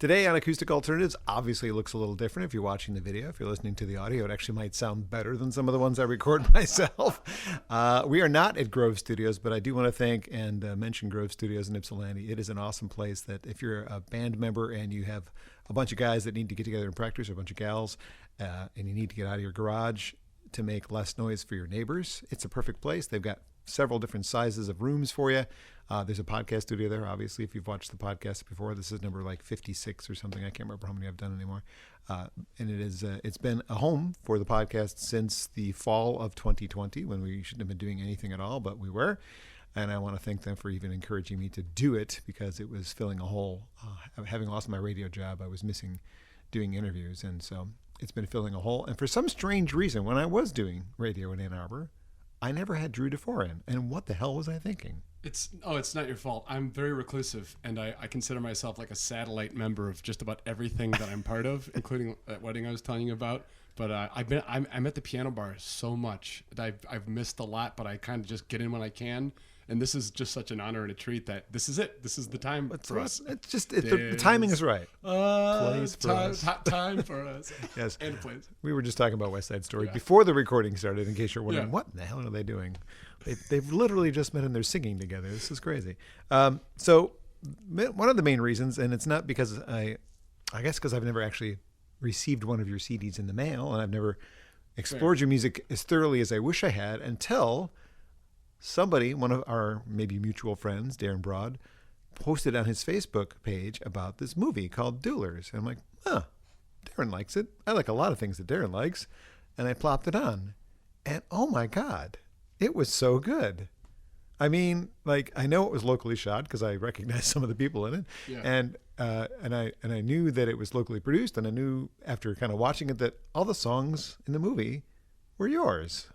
Today on Acoustic Alternatives, obviously it looks a little different if you're watching the video. If you're listening to the audio, it actually might sound better than some of the ones I record myself. We are not at Grove Studios, but I do want to thank and mention Grove Studios in Ypsilanti. It is an awesome place that if you're a band member and you have a bunch of guys that need to get together and practice, or a bunch of gals, and you need to get out of your garage to make less noise for your neighbors, it's a perfect place. They've got several different sizes of rooms for you. There's a podcast studio there, obviously, if you've watched the podcast before. This is number like 56 or something. I can't remember how many I've done anymore. And it's been a home for the podcast since the fall of 2020, when we shouldn't have been doing anything at all, but we were. And I want to thank them for even encouraging me to do it, because it was filling a hole. Having lost my radio job, I was missing doing interviews. And so it's been filling a hole. And for some strange reason, when I was doing radio in Ann Arbor, I never had Drew DeFore in. And what the hell was I thinking? It's not your fault. I'm very reclusive, and I consider myself like a satellite member of just about everything that I'm part of, including that wedding I was telling you about. But I'm at the piano bar so much that I've missed a lot, but I kind of just get in when I can. And this is just such an honor and a treat that this is it. This is the time for us. It's just the timing is right. Time for us. Yes. And place. We were just talking about West Side Story before the recording started, in case you're wondering, what in the hell are they doing? They've literally just met and they're singing together. This is crazy. So one of the main reasons, and it's not because I guess because I've never actually received one of your CDs in the mail, and I've never explored your music as thoroughly as I wish I had, until somebody, one of our maybe mutual friends, Darren Broad, posted on his Facebook page about this movie called Duelers. And I'm like, Darren likes it. I like a lot of things that Darren likes. And I plopped it on. And oh my God, it was so good. I mean, like, I know it was locally shot because I recognized some of the people in it. Yeah. And I knew that it was locally produced, and I knew after kind of watching it that all the songs in the movie were yours,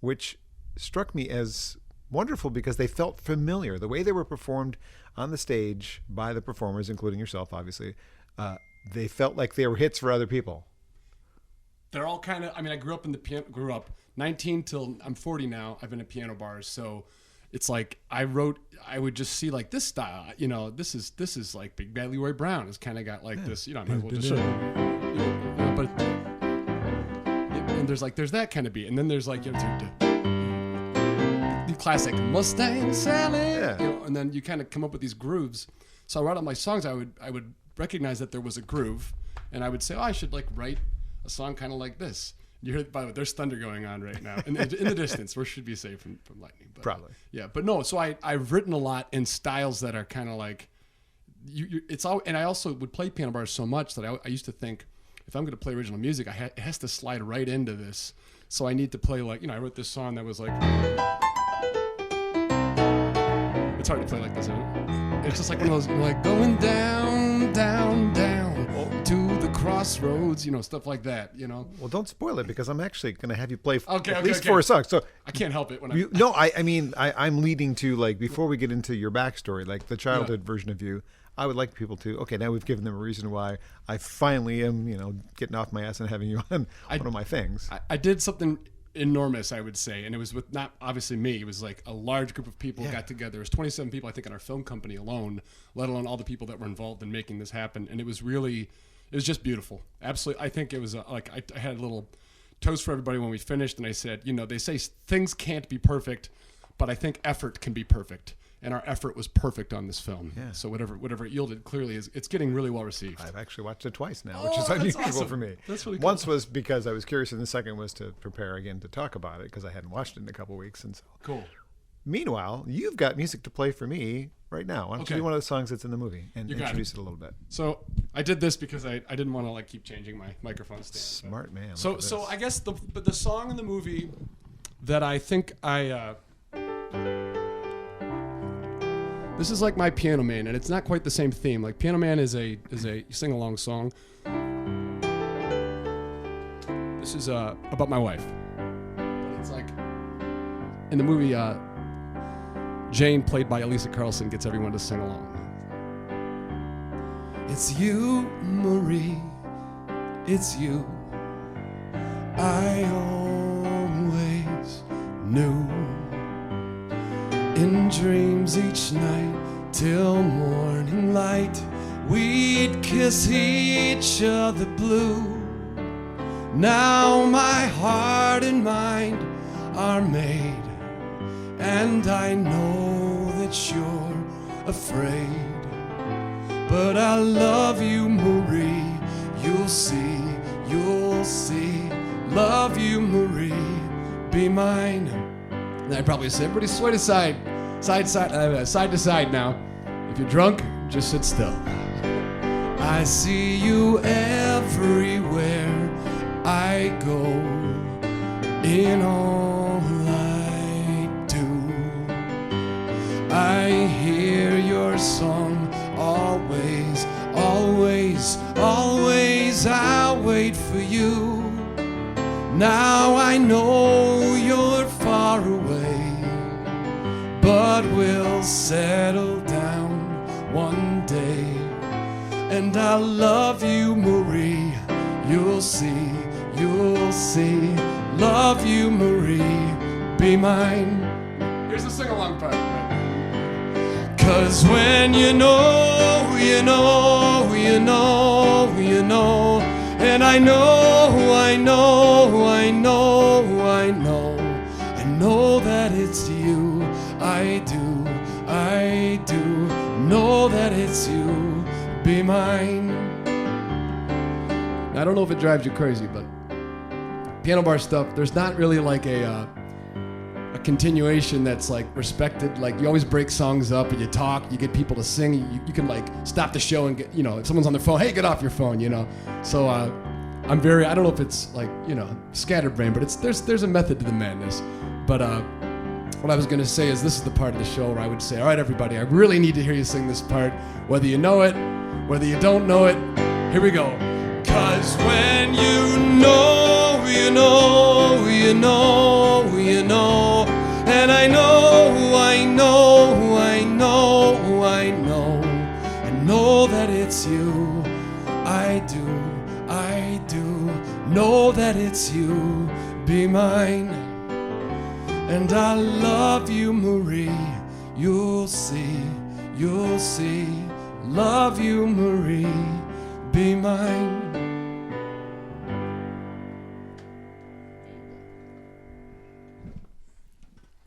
which struck me as wonderful because they felt familiar. The way they were performed on the stage by the performers, including yourself, obviously, they felt like they were hits for other people. They're all kind of, I mean, I grew up 19 till I'm 40 now. I've been at piano bars. So it's like I would just see like this style, this is like Big Bad Leroy Brown has kind of got like this, I might as well just show you. But and there's that kind of beat. And then there's like, the classic Mustang Sally, and then you kind of come up with these grooves. So I wrote on my songs, I would recognize that there was a groove, and I would say, I should like write a song kind of like this. You hear, by the way, there's thunder going on right now in the distance. We should be safe from lightning. But, probably. Yeah, but no. So I've written a lot in styles that are kind of like it's all. And I also would play piano bars so much that I used to think, if I'm going to play original music, it has to slide right into this. So I need to play like, I wrote this song that was like. It's hard to play like this, isn't it? It's just like one of those, like going down, down, down to the crossroads, stuff like that, Well, don't spoil it, because I'm actually going to have you play at least 4 songs. So I can't help it when I'm leading to, like, before we get into your backstory, like the childhood version of you, I would like people to, now we've given them a reason why I finally am, getting off my ass and having you on one of my things. I did something enormous, I would say, and it was with not obviously me. It was like a large group of people got together. It was 27 people, I think, in our film company alone, let alone all the people that were involved in making this happen. And it was just beautiful. Absolutely. I think it was I had a little toast for everybody when we finished, and I said, they say things can't be perfect, but I think effort can be perfect. And our effort was perfect on this film. Yeah. So whatever it yielded, clearly it's getting really well received. I've actually watched it twice now, which is unusual for me. That's really cool. Once was because I was curious, and the second was to prepare again to talk about it, because I hadn't watched it in a couple of weeks. And so cool. Meanwhile, you've got music to play for me right now. Why don't you do one of the songs that's in the movie and introduce it a little bit? So I did this because I didn't want to keep changing my microphone stand. Smart man. So I guess the song in the movie that I think this is like my Piano Man, and it's not quite the same theme. Like Piano Man is a sing-along song. This is about my wife. But it's like in the movie, Jane, played by Elisa Carlson, gets everyone to sing along. It's you, Marie. It's you. I always knew. In dreams each night till morning light, we'd kiss each other blue. Now my heart and mind are made, and I know that you're afraid. But I love you, Marie, you'll see, you'll see. Love you, Marie, be mine. And I probably say, everybody sway to side, side to side now. If you're drunk, just sit still. I see you everywhere I go, in all I do. I hear your song always, always, always. I'll wait for you. Now I know you're far away, but we'll settle down one day. And I love you, Marie, you'll see, you'll see. Love you, Marie, be mine. Here's the sing-along part. 'Cause when you know, you know, you know, you know, and I know, I know, I know, I know, I know that it's you. I do know that it's you. Be mine. I don't know if it drives you crazy, but piano bar stuff, there's not really like a continuation that's like respected. Like you always break songs up and you talk, you get people to sing, you can like stop the show and get, you know, if someone's on their phone, hey, get off your phone, you know. So I'm very, I don't know if it's like, you know, scatterbrained, but there's a method to the madness. But what I was going to say is this is the part of the show where I would say, all right, everybody, I really need to hear you sing this part, whether you know it, whether you don't know it. Here we go. 'Cause when you know, you know, you know, you know, and I know, I know, I know, I know, I know that it's you. I do know that it's you. Be mine. And I love you, Marie, you'll see, you'll see. Love you, Marie, be mine.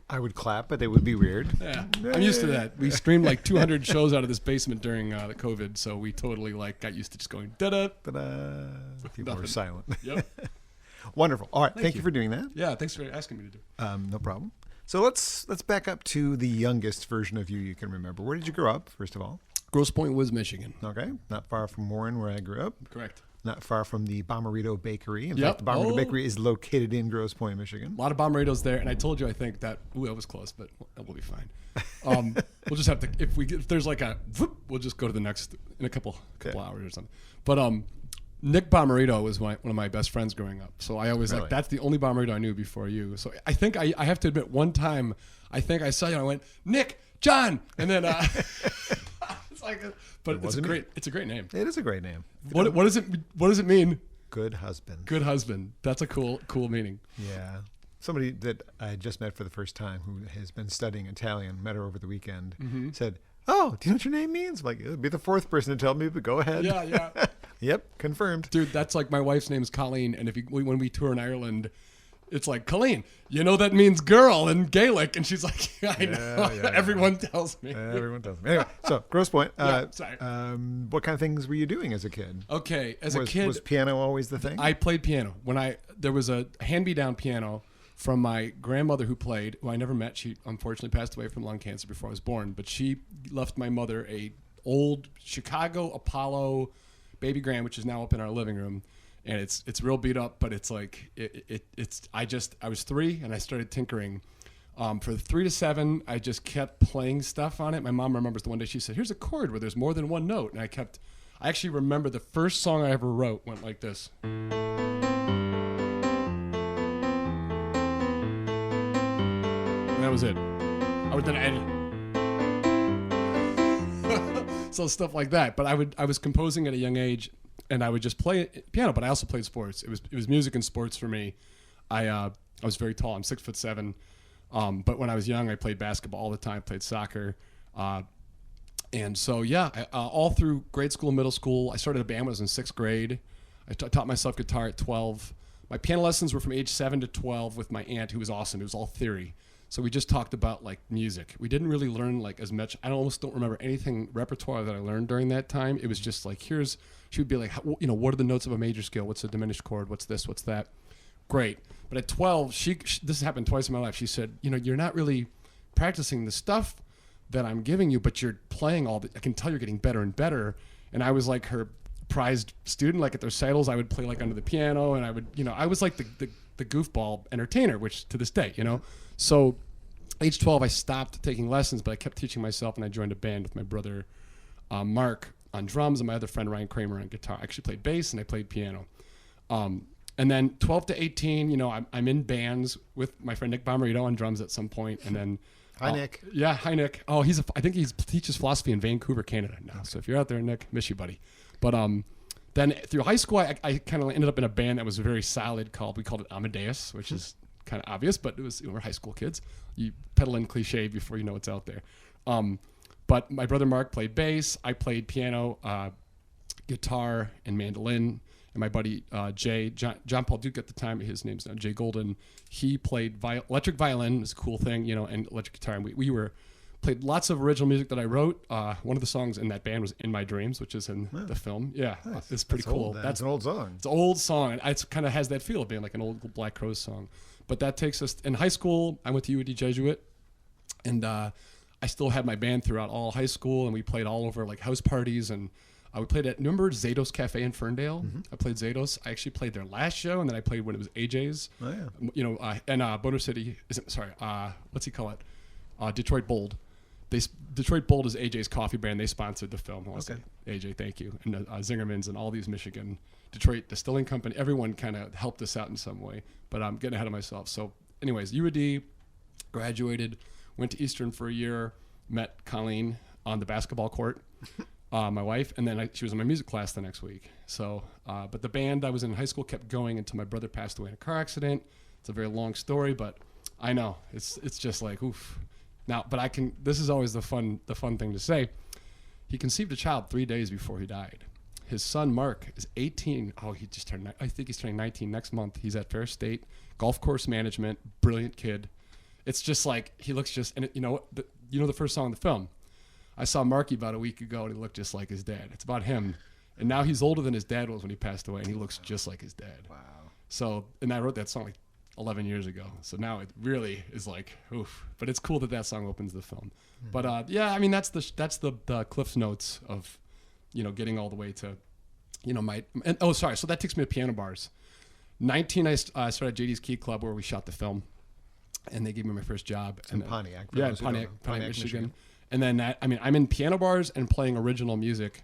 I would clap, but it would be weird. Yeah, I'm used to that. We streamed like 200 shows out of this basement during the COVID, so we totally like got used to just going da-da. Ta-da. People were silent. Yep. Wonderful. All right, thank you for doing that. Yeah, thanks for asking me to do. No problem. So let's back up to the youngest version of you can remember. Where did you grow up, first of all? Grosse Pointe Woods, Michigan. Okay, not far from Warren, where I grew up. Correct. Not far from the Bommarito Bakery. In fact, the Bommarito Bakery is located in Grosse Pointe, Michigan. A lot of Bommaritos there, and I told you I think that that was close, but we'll be fine. We'll just have to if there's like a whoop, we'll just go to the next in a couple hours or something. But Nick Bommarito was one of my best friends growing up, so I always like that's the only Bommarito I knew before you. So I think I have to admit one time I think I saw you and I went Nick John, and then it's like, but it's a great name. It is a great name. What does it mean? Good husband. Good husband. That's a cool meaning. Yeah. Somebody that I just met for the first time who has been studying Italian, met her over the weekend, said, "Oh, do you know what your name means?" I'm like, it'll be the fourth person to tell me, but go ahead. Yeah. Yep, confirmed. Dude, that's like my wife's name is Colleen, and when we tour in Ireland, it's like, Colleen, you know that means girl in Gaelic, and she's like, I know. Everyone tells me. Everyone tells me. Anyway, so Grosse Pointe. Sorry. What kind of things were you doing as a kid? Okay, as a kid, was piano always the thing? I played piano. There was a hand-me-down piano from my grandmother who I never met. She unfortunately passed away from lung cancer before I was born, but she left my mother a old Chicago Apollo baby grand, which is now up in our living room. And it's real beat up, but it's like I was 3 and I started tinkering. For 3 to 7, I just kept playing stuff on it. My mom remembers the one day she said, "Here's a chord where there's more than one note," and I actually remember the first song I ever wrote went like this. And that was it. I would then edit. So stuff like that. But I was composing at a young age. And I would just play piano, but I also played sports. It was music and sports for me. I was very tall. I'm 6'7". But when I was young, I played basketball all the time. Played soccer, And so, all through grade school, middle school, I started a band when I was in 6th grade. I taught myself guitar at 12. My piano lessons were from age 7 to 12 with my aunt, who was awesome. It was all theory. So we just talked about like music. We didn't really learn like as much. I almost don't remember anything repertoire that I learned during that time. It was just like, she would be like, what are the notes of a major scale? What's a diminished chord? What's this? What's that? Great. But at 12, this happened twice in my life. She said, you're not really practicing the stuff that I'm giving you, but you're playing I can tell you're getting better and better. And I was like her prized student. Like at the recitals, I would play like under the piano, and I would, I was like the goofball entertainer, which to this day, So age 12, I stopped taking lessons, but I kept teaching myself, and I joined a band with my brother Mark on drums and my other friend Ryan Kramer on guitar. I actually played bass and I played piano. And then 12 to 18, I'm in bands with my friend Nick Bommarito on drums at some point, and then Hi, Nick. Yeah, hi, Nick. Oh, I think he teaches philosophy in Vancouver, Canada now. So if you're out there, Nick, miss you, buddy. But then through high school, I kind of ended up in a band that was very solid we called it Amadeus, which is kind of obvious, but it was, we're high school kids. You pedal in cliche before you know what's out there. But my brother Mark played bass. I played piano, guitar, and mandolin. And my buddy Jay, John Paul Duke at the time, his name's now Jay Golden, he played electric violin. It's a cool thing, and electric guitar. And we played lots of original music that I wrote. One of the songs in that band was "In My Dreams," which is in the film. Yeah, nice. It's pretty cool. That's an old song. It's an old song. It kind of has that feel of being like an old Black Crowes song. But that takes us in high school. I went to UAD Jesuit, and I still had my band throughout all high school, and we played all over like house parties and. We played at, remember Zados Cafe in Ferndale? Mm-hmm. I played Zados. I actually played their last show, and then I played when it was AJ's. Oh, yeah. And Boner City, what's he call it? Detroit Bold. Detroit Bold is AJ's coffee brand. They sponsored the film. Okay. AJ, thank you. And Zingerman's and all these Michigan, Detroit Distilling Company, everyone kind of helped us out in some way. But I'm getting ahead of myself. So anyways, UAD, graduated, went to Eastern for a year, met Colleen on the basketball court. My wife, and then she was in my music class the next week. So, but the band I was in high school kept going until my brother passed away in a car accident. It's a very long story, but I know it's just like oof. Now, but this is always the fun thing to say. He conceived a child 3 days before he died. His son Mark is 18. Oh, he just turned. I think he's turning 19 next month. He's at Fair State golf course management. Brilliant kid. It's just like he looks just, and the first song in the film. I saw Marky about a week ago, and he looked just like his dad. It's about him. And now he's older than his dad was when he passed away, and he looks just like his dad. Wow. So, and I wrote that song like 11 years ago. So now it really is like, oof. But it's cool that song opens the film. Mm-hmm. But that's the Cliff's Notes of, getting all the way to, so that takes me to piano bars. 19, I started JD's Key Club where we shot the film, and they gave me my first job. In Pontiac. Yeah, in Pontiac, Michigan. And then I'm in piano bars and playing original music,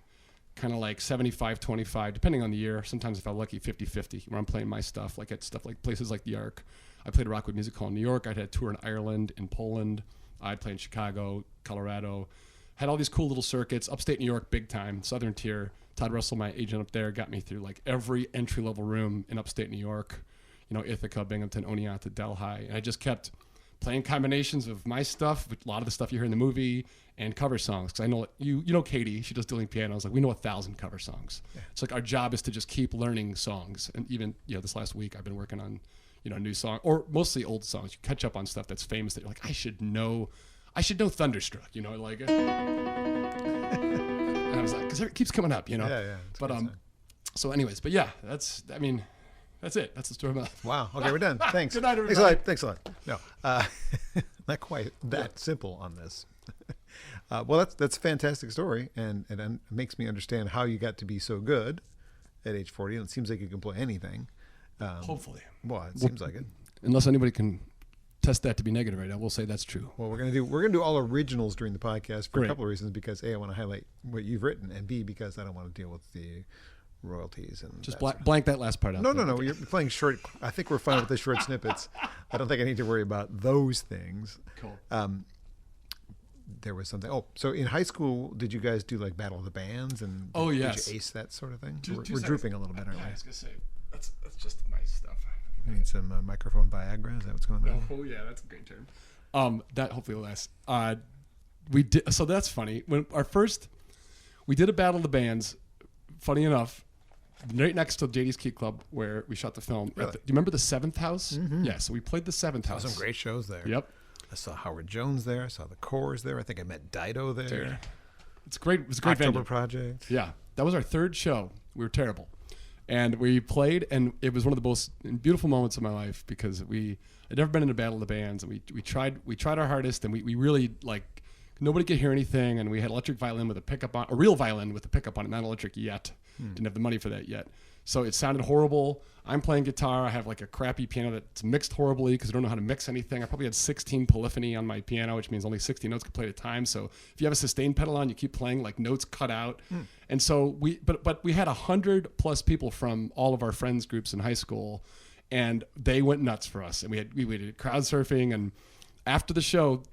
kind of like 75-25, depending on the year. Sometimes if I'm lucky, 50-50, where I'm playing my stuff, like at stuff like places like the Arc. I played Rockwood Music Hall in New York. I had a tour in Ireland, in Poland. I'd play in Chicago, Colorado. Had all these cool little circuits. Upstate New York, big time, Southern Tier. Todd Russell, my agent up there, got me through like every entry-level room in upstate New York. Ithaca, Binghamton, Oneonta, Delhi. And I just kept playing combinations of my stuff, with a lot of the stuff you hear in the movie, and cover songs. Because I know you know Katie, she does dueling pianos. Like we know 1,000 cover songs. Yeah. It's like our job is to just keep learning songs. And even this last week I've been working on new song or mostly old songs. You catch up on stuff that's famous that you're like I should know Thunderstruck. And I was like because it keeps coming up. Yeah. But so anyways, but yeah, that's it. That's the story about. Wow. Okay, we're done. Thanks. Good night, everybody. Thanks a lot. No, not quite that simple on this. Well, that's a fantastic story, and it makes me understand how you got to be so good at age 40. And it seems like you can play anything. Hopefully. Well, it seems like it. Unless anybody can test that to be negative right now, we'll say that's true. Well, we're gonna do all originals during the podcast for a couple of reasons. Because A, I want to highlight what you've written, and B, because I don't want to deal with the royalties and just blank that last part out. No. You're playing short. I think we're fine with the short snippets. I don't think I need to worry about those things. Cool. There was something. Oh, so in high school, did you guys do like Battle of the Bands and did you ace that sort of thing? We're drooping a little bit, aren't we? I was gonna say that's just my stuff. You need some microphone Viagra. Is that what's going on? Oh yeah, that's a great term. That hopefully will last. we did. So that's funny. When we did a Battle of the Bands. Funny enough, right next to JD's Key Club where we shot the film. Really? Do you remember the Seventh House? Mm-hmm. Yeah, so we played the Seventh House. Some great shows there. Yep. I saw Howard Jones there. I saw the Corrs there. I think I met Dido there. Dude, it's great. It was a great October venue. Project. Yeah, that was our third show. We were terrible, and we played, and it was one of the most beautiful moments of my life because I'd never been in a Battle of the Bands, and we tried our hardest, and we really like nobody could hear anything, and we had electric violin with a pickup on, a real violin with a pickup on it, not electric yet. Didn't have the money for that yet. So it sounded horrible. I'm playing guitar. I have like a crappy piano that's mixed horribly because I don't know how to mix anything. I probably had 16 polyphony on my piano, which means only 60 notes can play at a time. So if you have a sustain pedal on, you keep playing like notes cut out. And so but we had 100+ people from all of our friends groups in high school, and they went nuts for us. And we did crowd surfing, and after the show,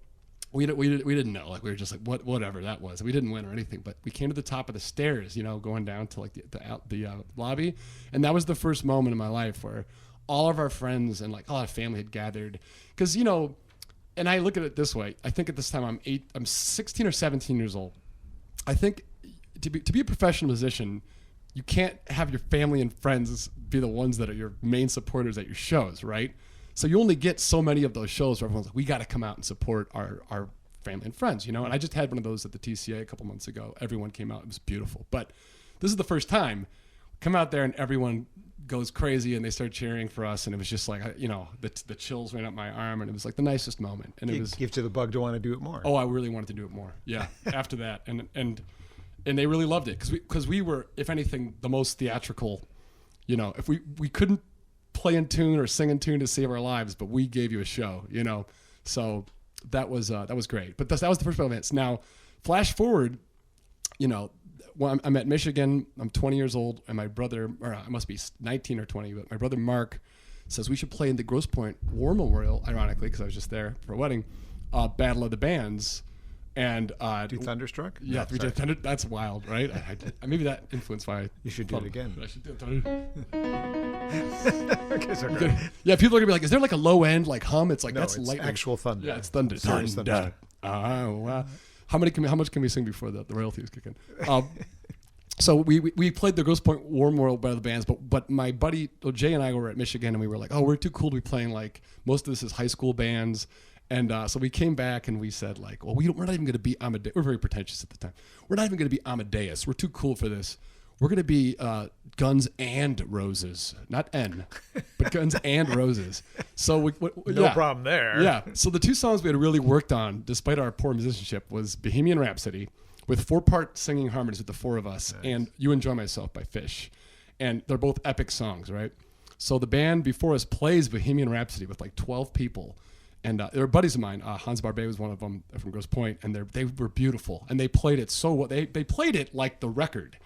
we didn't know, like we were just like whatever that was. We didn't win or anything, but we came to the top of the stairs, going down to like the lobby, and that was the first moment in my life where all of our friends and like a lot of family had gathered, because and I look at it this way. I think at this time I'm 16 or 17 years old. I think to be a professional musician, you can't have your family and friends be the ones that are your main supporters at your shows, right? So you only get so many of those shows where everyone's like, we got to come out and support our family and friends, And I just had one of those at the TCA a couple months ago. Everyone came out. It was beautiful. But this is the first time. Come out there and everyone goes crazy and they start cheering for us. And it was just like, the chills ran up my arm, and it was like the nicest moment. And it was give to the bug to want to do it more. Oh, I really wanted to do it more. Yeah. After that. And they really loved it because we were, if anything, the most theatrical, if we couldn't play in tune or sing in tune to save our lives, but we gave you a show, so that was great. But that was the first events. Now flash forward, I'm at Michigan, I'm 20 years old, and my brother, or I must be 19 or 20, but my brother Mark says we should play in the Grosse Pointe War Memorial, ironically because I was just there for a wedding, Battle of the Bands. And do Thunderstruck? Yeah, we did Thunder. That's wild, right? Maybe that influenced why you should do it again. I should do it. Okay, sorry. Yeah, people are gonna be like, "Is there like a low end like hum?" It's like no, that's it's lightning. actual thunder. Yeah, it's thunder. Thunder. Oh wow! How much can we sing before the royalties kick in? So we played the Grosse Pointe War Memorial by the bands, but my buddy Jay and I were at Michigan, and we were like, "Oh, we're too cool to be playing like most of this is high school bands." And so we came back and we said like, well, we're not even going to be Amadeus. We're very pretentious at the time. We're not even going to be Amadeus. We're too cool for this. We're going to be Guns and Roses, not N, but Guns and Roses. So no problem there. Yeah. So the two songs we had really worked on, despite our poor musicianship, was Bohemian Rhapsody with 4-part singing harmonies with the four of us, and You Enjoy Myself by Fish. And they're both epic songs, right? So the band before us plays Bohemian Rhapsody with like 12 people. And they were buddies of mine. Hans Barbet was one of them from Grosse Pointe, and they were beautiful. And they played it so well. They played it like the record.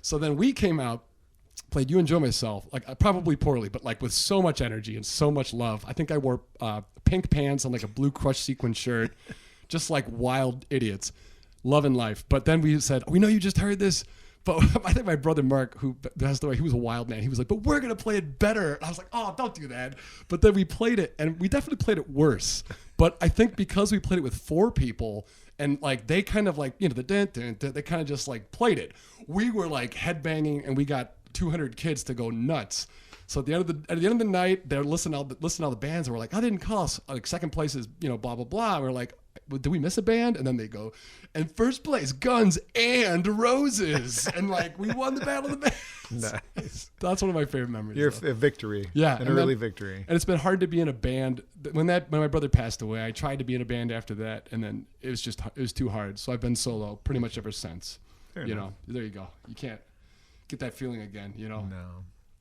So then we came out, played You Enjoy Myself, like probably poorly, but like with so much energy and so much love. I think I wore pink pants and like a blue crush sequin shirt, just like wild idiots, loving life. But then we said, we know you just heard this, but I think my brother Mark, who passed away, he was a wild man. He was like, but we're going to play it better. And I was like, oh, don't do that. But then we played it, and we definitely played it worse. But I think because we played it with 4 people, and like they kind of like, the dun, dun, dun, they kind of just like played it. We were like headbanging, and we got 200 kids to go nuts. So at the end of the night, they're listening to all the bands, and we're like, I didn't call us. Like second place is, blah, blah, blah. And we're like, did we miss a band? And then they go, and first place, Guns and Roses. And like, we won the Battle of the Bands. Nice. That's one of my favorite memories. A victory. Yeah. An early victory. And it's been hard to be in a band. When my brother passed away, I tried to be in a band after that. And then it was too hard. So I've been solo pretty much ever since. Fair enough. There you go. You can't get that feeling again, No.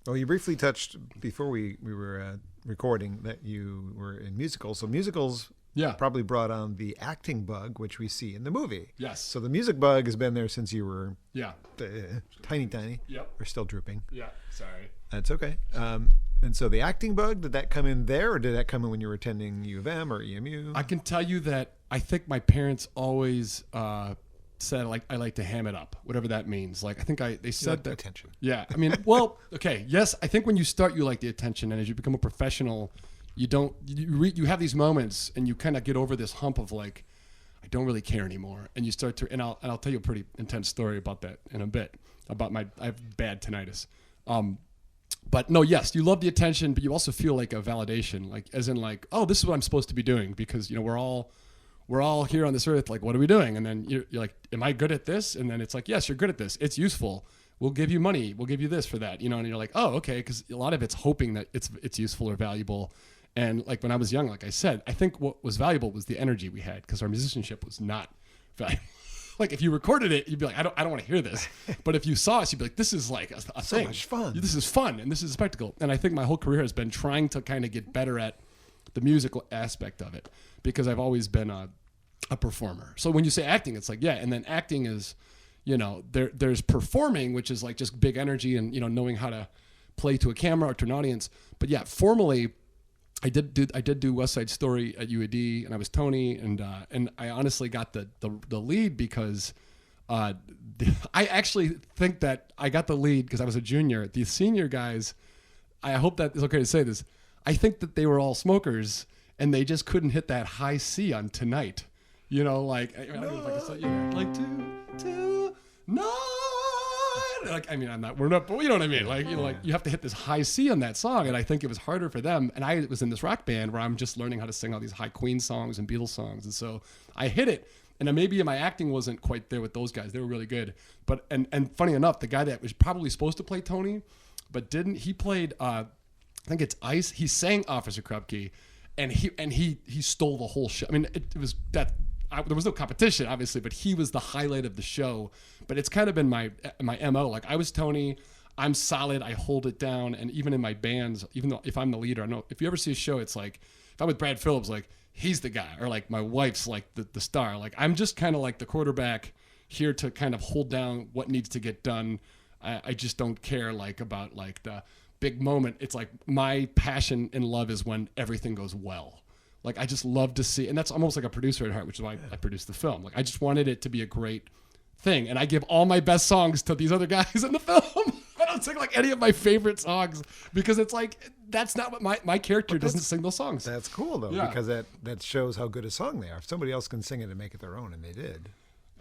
Well, you briefly touched before we were recording that you were in musicals. So musicals probably brought on the acting bug, which we see in the movie. Yes. So the music bug has been there since you were tiny. Yep. We're still drooping. Yeah. Sorry. That's okay. And so the acting bug, did that come in there, or did that come in when you were attending U of M or EMU? I can tell you that I think my parents always said I like to ham it up, whatever that means. Like I think they said that attention. Yeah, I mean, well, okay, yes. I think when you start, you like the attention, and as you become a professional, you don't. You have these moments, and you kind of get over this hump of like, I don't really care anymore. And you start to, and I'll tell you a pretty intense story about that in a bit, about I have bad tinnitus. But no, yes, you love the attention, but you also feel like a validation, like as in like, oh, this is what I'm supposed to be doing, because we're all here on this earth. Like, what are we doing? And then you're like, am I good at this? And then it's like, yes, you're good at this. It's useful. We'll give you money. We'll give you this for that. And you're like, oh, okay, because a lot of it's hoping that it's useful or valuable. And like when I was young, like I said, I think what was valuable was the energy we had, because our musicianship was not valuable. Like if you recorded it, you'd be like, I don't want to hear this. But if you saw us, you'd be like, this is like a so thing. Much fun. This is fun, and this is a spectacle. And I think my whole career has been trying to kind of get better at the musical aspect of it, because I've always been a performer. So when you say acting, it's like, yeah, and then acting is, there's performing, which is like just big energy and, knowing how to play to a camera or to an audience. But yeah, formally, I did do West Side Story at UAD, and I was Tony, and I honestly got the lead because I actually think that I got the lead because I was a junior. The senior guys, I hope that it's okay to say this, I think that they were all smokers and they just couldn't hit that high C on Tonight. Like I don't know if I can say, like tonight. Like, I'm not, we're not, but you know what I mean? Like, like you have to hit this high C on that song. And I think it was harder for them. And I was in this rock band where I'm just learning how to sing all these high Queen songs and Beatles songs. And so I hit it. And then maybe my acting wasn't quite there with those guys. They were really good. But, and funny enough, the guy that was probably supposed to play Tony, but didn't, he played, I think it's Ice. He sang Officer Krupke, and he stole the whole show. I mean, it was that, there was no competition, obviously, but he was the highlight of the show. But it's kind of been my MO. Like, I was Tony, I'm solid, I hold it down. And even in my bands, even though if I'm the leader, I know if you ever see a show, it's like, if I'm with Brad Phillips, like, he's the guy. Or like my wife's like the star. Like, I'm just kind of like the quarterback here to kind of hold down what needs to get done. I just don't care like about like the big moment. It's like my passion and love is when everything goes well. Like, I just love to see, and that's almost like a producer at heart, which is why I produced the film. Like, I just wanted it to be a great thing, and I give all my best songs to these other guys in the film. I don't sing like any of my favorite songs because it's like, that's not what my character doesn't sing those songs. That's cool though, because that shows how good a song they are. If somebody else can sing it and make it their own, and they did.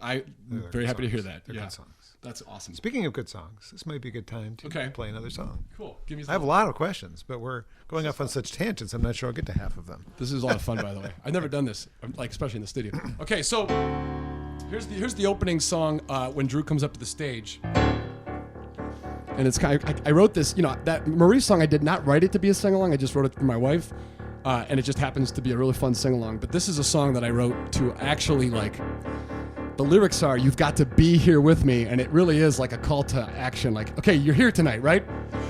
I'm very happy to hear that. They're good songs. That's awesome. Speaking of good songs, this might be a good time to play another song. Cool. Give me some. I have a lot of questions, but we're going off on such tangents, I'm not sure I'll get to half of them. This is a lot of fun, by the way. I've never done this, like especially in the studio. Okay, so here's the opening song when Drew comes up to the stage. And it's kind of, I wrote this, that Marie song, I did not write it to be a sing-along. I just wrote it for my wife. And it just happens to be a really fun sing-along. But this is a song that I wrote to actually like, the lyrics are, you've got to be here with me. And it really is like a call to action. Like, okay, you're here tonight, right?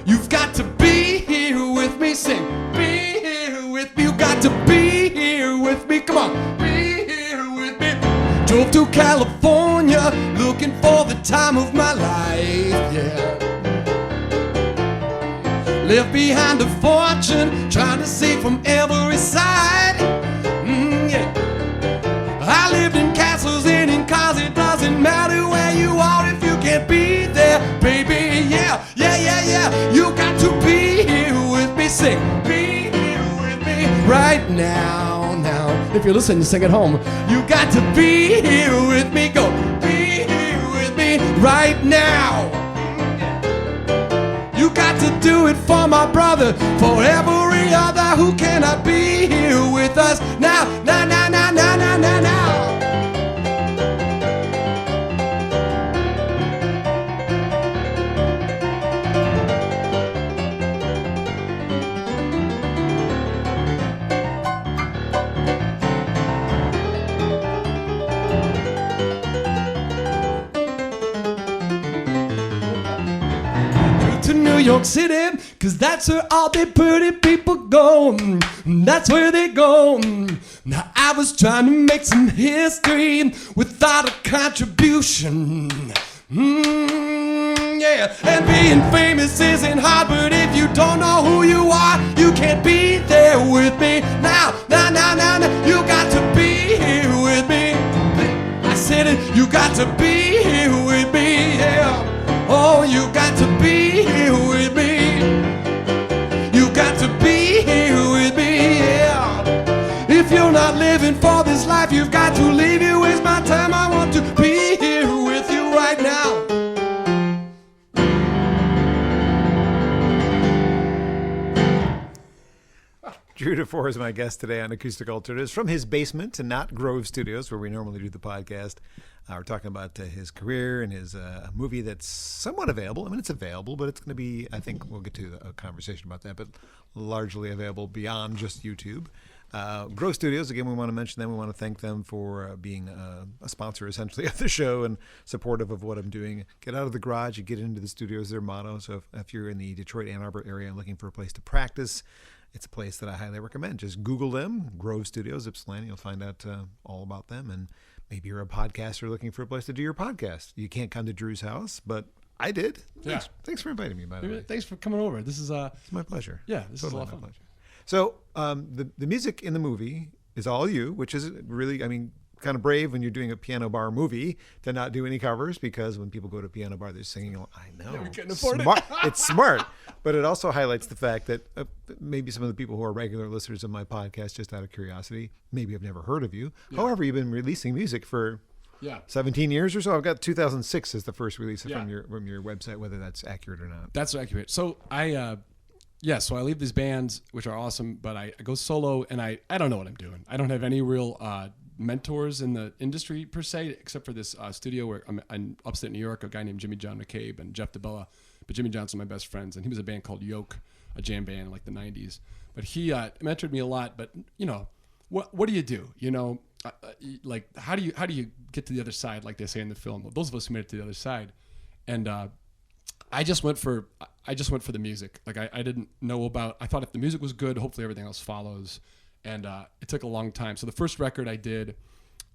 You've got to be here with me. Sing, be here with me. You've got to be here with me. Come on, be here with me. Drove to California looking for the time of my life, yeah. Left behind a fortune, trying to see from every side. Yeah. I lived in castles and in cars. It doesn't matter where you are if you can't be there, baby. Yeah, yeah, yeah, yeah. You got to be here with me. Sing, be here with me right now. Now, if you're listening, sing at home. You got to be here with me. Go, be here with me right now. You got to do it for my brother, for every other who cannot be here with us now, now, now, now, now, now, now, now. New York City, cause that's where all the pretty people go. That's where they go. Now I was trying to make some history without a contribution. Yeah, and being famous isn't hard, but if you don't know who you are, you can't be there with me. Now, now, now, now, now, you got to be here with me. I said it, you got to be here with me, yeah. Oh, you got to be here with me. You got to be here with me, yeah. If you're not living for this life, you've got to leave you with Drew DeFore is my guest today on Acoustic Alternatives from his basement and not Grove Studios, where we normally do the podcast. We're talking about his career and his movie that's somewhat available. I mean, it's available, but it's going to be, I think we'll get to a conversation about that, but largely available beyond just YouTube. Grove Studios, again, we want to mention them. We want to thank them for being a sponsor, essentially, of the show and supportive of what I'm doing. Get out of the garage and get into the studio is their motto. So if you're in the Detroit, Ann Arbor area looking for a place to practice, it's a place that I highly recommend. Just Google them, Grove Studios, Ypsilanti. You'll find out all about them. And maybe you're a podcaster looking for a place to do your podcast. You can't come to Drew's house, but I did. Thanks for inviting me, by the way. Thanks for coming over. This is it's my pleasure. Yeah, this is a lot of fun. Pleasure. So the music in the movie is all you, which is really, I mean, kind of brave when you're doing a piano bar movie to not do any covers, because when people go to a piano bar, they're singing. I know. Yeah, we couldn't afford smart. it. It's smart, but it also highlights the fact that maybe some of the people who are regular listeners of my podcast, just out of curiosity, maybe have never heard of you. Yeah. However, you've been releasing music for 17 years or so. I've got 2006 as the first release from your website, whether that's accurate or not. That's accurate. So so I leave these bands, which are awesome, but I go solo, and I don't know what I'm doing. I don't have any real mentors in the industry per se, except for this studio where I'm in upstate New York, a guy named Jimmy John McCabe and Jeff DeBella. But Jimmy John's one of my best friends, and he was a band called Yoke, a jam band in like the 90s. But he mentored me a lot. But what do you do? Like how do you get to the other side, like they say in the film? Those of us who made it to the other side, and I just went for the music. Like I didn't know about. I thought if the music was good, hopefully everything else follows. And it took a long time. So the first record I did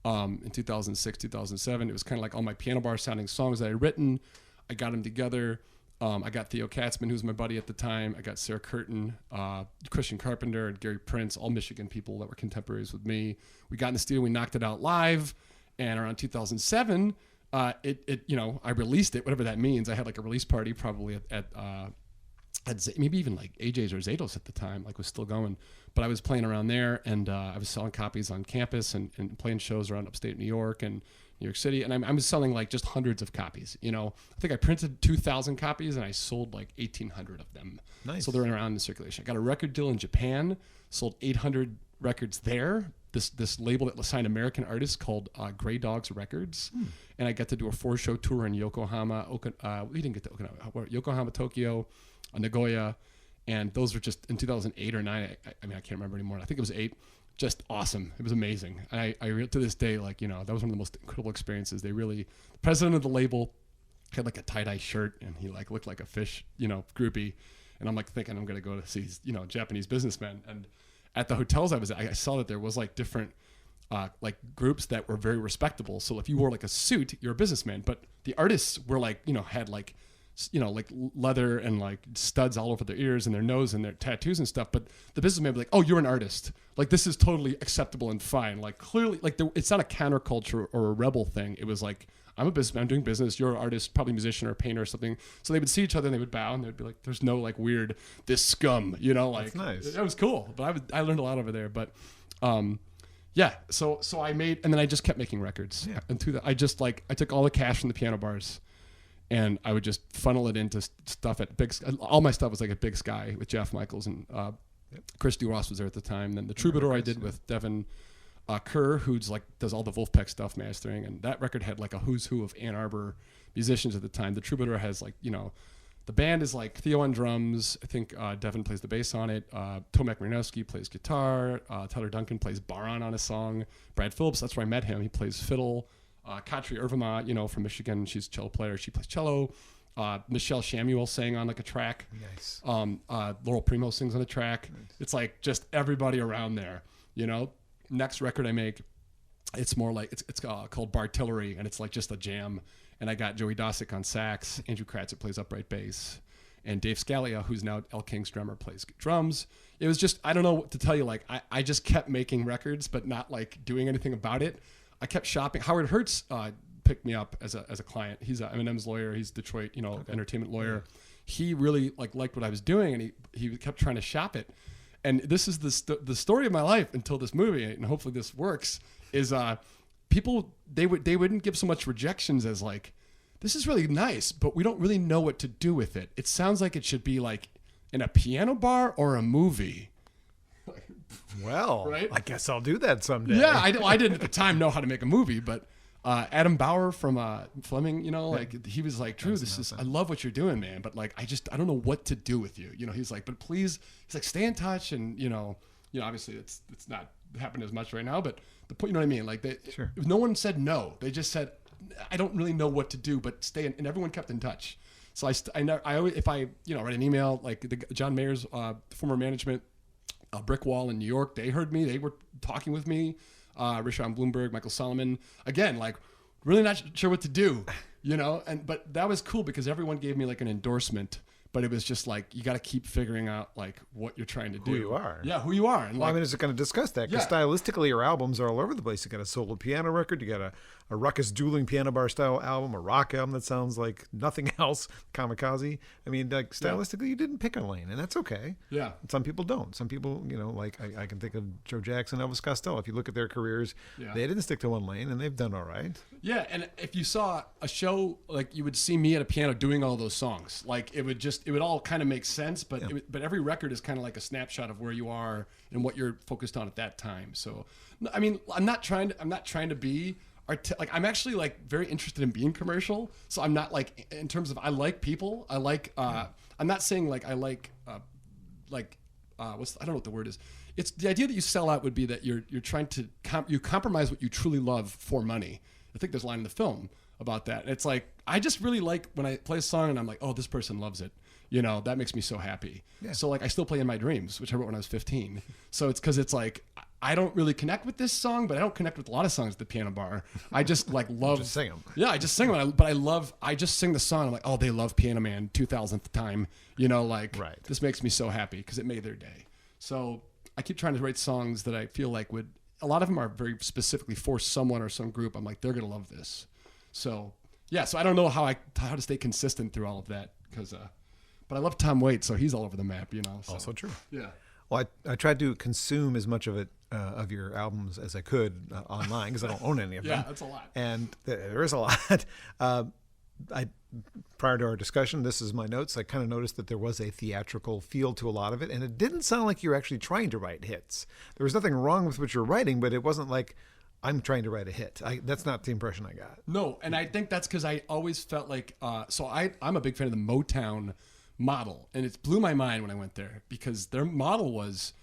in 2006, 2007, it was kind of like all my piano bar sounding songs that I had written. I got them together. I got Theo Katzman, who was my buddy at the time. I got Sarah Curtin, Christian Carpenter, and Gary Prince, all Michigan people that were contemporaries with me. We got in the studio, we knocked it out live. And around 2007, I released it, whatever that means. I had like a release party probably at maybe even like AJ's or Zados at the time, like was still going. But I was playing around there, and I was selling copies on campus and playing shows around upstate New York and New York City. And I was selling like just hundreds of copies. I think I printed 2,000 copies and I sold like 1,800 of them. Nice. So they're around in circulation. I got a record deal in Japan, sold 800 records there. This label that signed American artists called Grey Dogs Records. And I got to do a 4-show tour in Yokohama. We didn't get to Okinawa. Yokohama, Tokyo, Nagoya. And those were just in 2008 or 9. I mean, I can't remember anymore. I think it was 8. Just awesome. It was amazing. And I to this day, like, that was one of the most incredible experiences. The president of the label had like a tie-dye shirt, and he like looked like a fish, groupie. And I'm like thinking I'm going to go to see, Japanese businessmen. And at the hotels I was at, I saw that there was like different like groups that were very respectable. So if you wore like a suit, you're a businessman. But the artists were like, had like, like leather and like studs all over their ears and their nose and their tattoos and stuff. But the businessman would be like, oh, you're an artist. Like, this is totally acceptable and fine. Like, clearly, like, it's not a counterculture or a rebel thing. It was like, I'm a businessman, I'm doing business. You're an artist, probably a musician or a painter or something. So they would see each other and they would bow and they'd be like, there's no like weird, this scum, like. That's nice. That was cool. But I learned a lot over there. But, so I made, and then I just kept making records. Yeah. And I took all the cash from the piano bars, and I would just funnel it into stuff at all my stuff was like at Big Sky with Jeff Michaels, and Chris DeRoss was there at the time. Then the Troubadour I did with Devin Kerr, who's like does all the Wolfpack stuff mastering, and that record had like a who's who of Ann Arbor musicians at the time. The Troubadour has like, the band is like Theo on drums. I think Devin plays the bass on it. Tomek Marinowski plays guitar. Tyler Duncan plays baron on a song. Brad Phillips, that's where I met him. He plays fiddle. Katri Irvama, from Michigan, she's a cello player. She plays cello. Michelle Shamuel sang on like a track. Nice. Laurel Primo sings on a track. Nice. It's like just everybody around there. Next record I make, it's more like it's called Bartillery, and it's like just a jam. And I got Joey Dosick on sax, Andrew Kratzer plays upright bass, and Dave Scalia, who's now El King's drummer, plays drums. It was just, I don't know what to tell you. Like I just kept making records, but not like doing anything about it. I kept shopping. Howard Hertz picked me up as a client. He's Eminem's lawyer. He's Detroit, entertainment lawyer. He really liked what I was doing, and he kept trying to shop it. And this is the story of my life until this movie, and hopefully this works. Is people they wouldn't give so much rejections as like, this is really nice, but we don't really know what to do with it. It sounds like it should be like in a piano bar or a movie. Well, Right? I guess I'll do that someday. Yeah, I didn't at the time know how to make a movie, but Adam Bauer from Fleming, like he was like, Drew, I love what you're doing, man, but like, I don't know what to do with you. He's like, but please, he's like, stay in touch. And, obviously it's not happening as much right now, but the point, you know what I mean? Like Sure. no one said no. They just said, I don't really know what to do, but stay in, and everyone kept in touch. So I always, if I, write an email, like John Mayer's former management, Brick Wall in New York, they heard me, they were talking with me. Richard Bloomberg, Michael Solomon, again, like really not sure what to do, but that was cool because everyone gave me like an endorsement, but it was just like, you got to keep figuring out like what you're trying to do. Who you are. Yeah, who you are. And Well, I mean, is it going to discuss that? Because stylistically, your albums are all over the place. You got a solo piano record, you got a ruckus dueling piano bar style album, a rock album that sounds like nothing else, Kamikaze. I mean, like stylistically, you didn't pick a lane, and that's okay. Yeah. Some people don't. Some people, like I can think of Joe Jackson, Elvis Costello. If you look at their careers, they didn't stick to one lane, and they've done all right. Yeah, and if you saw a show, like you would see me at a piano doing all those songs. Like it would all kind of make sense, but but every record is kind of like a snapshot of where you are and what you're focused on at that time. So, I mean, I'm not trying to be like, I'm actually like very interested in being commercial. So I'm not like, in terms of, I like people. I like, I'm not saying like I like I don't know what the word is. It's the idea that you sell out would be that you're trying to you compromise what you truly love for money. I think there's a line in the film about that. It's like, I just really like when I play a song and I'm like, oh, this person loves it. That makes me so happy. Yeah. So like, I still play In My Dreams, which I wrote when I was 15. So it's because it's like, I don't really connect with this song, but I don't connect with a lot of songs at the piano bar. I just like love. Just sing them. Yeah, I just sing them. But I just sing the song. I'm like, oh, they love Piano Man 2000th time. Right. This makes me so happy because it made their day. So I keep trying to write songs that I feel like a lot of them are very specifically for someone or some group. I'm like, they're going to love this. So yeah, so I don't know how to stay consistent through all of that because, but I love Tom Waits, so he's all over the map, So. Also true. Yeah. Well, I tried to consume as much of it, of your albums as I could online because I don't own any of them. Yeah, that's a lot. And there is a lot. Prior to our discussion, this is my notes. I kind of noticed that there was a theatrical feel to a lot of it, and it didn't sound like you were actually trying to write hits. There was nothing wrong with what you're writing, but it wasn't like, I'm trying to write a hit. That's not the impression I got. No, and I think that's because I always felt like, I'm a big fan of the Motown model, and it blew my mind when I went there because their model was,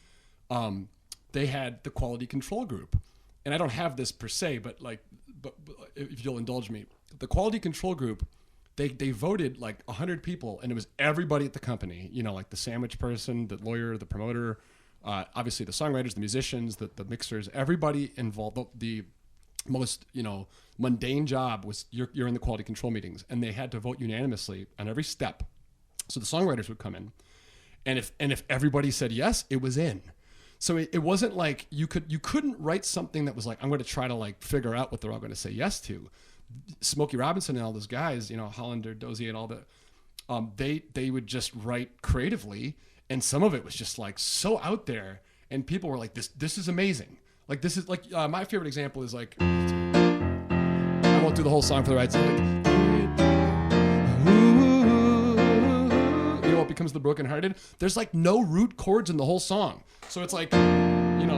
they had the quality control group, and I don't have this per se, but if you'll indulge me, the quality control group, they voted like 100 people, and it was everybody at the company, like the sandwich person, the lawyer, the promoter, obviously the songwriters, the musicians, the mixers, everybody involved. The most mundane job was you're in the quality control meetings, and they had to vote unanimously on every step. So the songwriters would come in, and if everybody said yes, it was in. So it wasn't like you couldn't write something that was like, I'm going to try to like figure out what they're all going to say yes to. Smokey Robinson and all those guys, Hollander, Dozier, and all that, they would just write creatively, and some of it was just like so out there, and people were like, this is amazing. Like this is like my favorite example is like, I won't do the whole song for the right side. It becomes the brokenhearted. There's like no root chords in the whole song, so it's like, and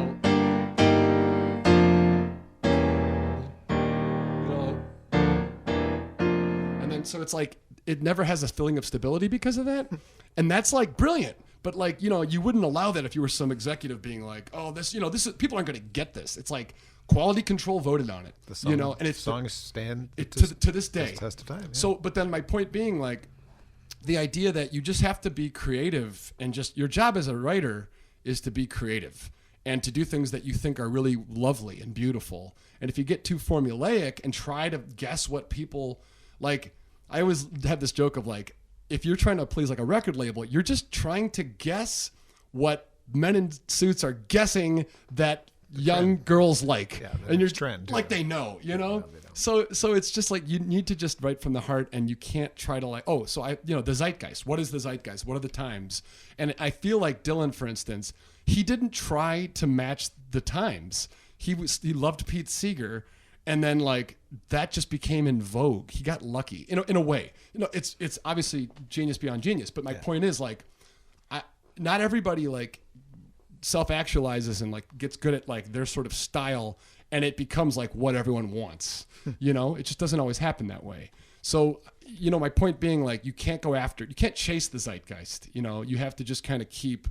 then so it's like it never has a feeling of stability because of that, and that's like brilliant. But like you wouldn't allow that if you were some executive being like, oh, this is people aren't going to get this. It's like quality control voted on it, the song, and it's songs stand to this day. Test of time. Yeah. So, but then my point being like, the idea that you just have to be creative, and just your job as a writer is to be creative and to do things that you think are really lovely and beautiful. And if you get too formulaic and try to guess what people like, I always have this joke of like, if you're trying to please like a record label, you're just trying to guess what men in suits are guessing that young girls like, and you're trend like, they know, So it's just like, you need to just write from the heart, and you can't try to like, the zeitgeist. What is the zeitgeist? What are the times? And I feel like Dylan, for instance, he didn't try to match the times. He loved Pete Seeger, and then like that just became in vogue. He got lucky in a way. It's obviously genius beyond genius. But my point is like, not everybody like self-actualizes and like gets good at like their sort of style, and it becomes like what everyone wants. It just doesn't always happen that way. So, my point being, like, you can't chase the zeitgeist. You have to just kind of keep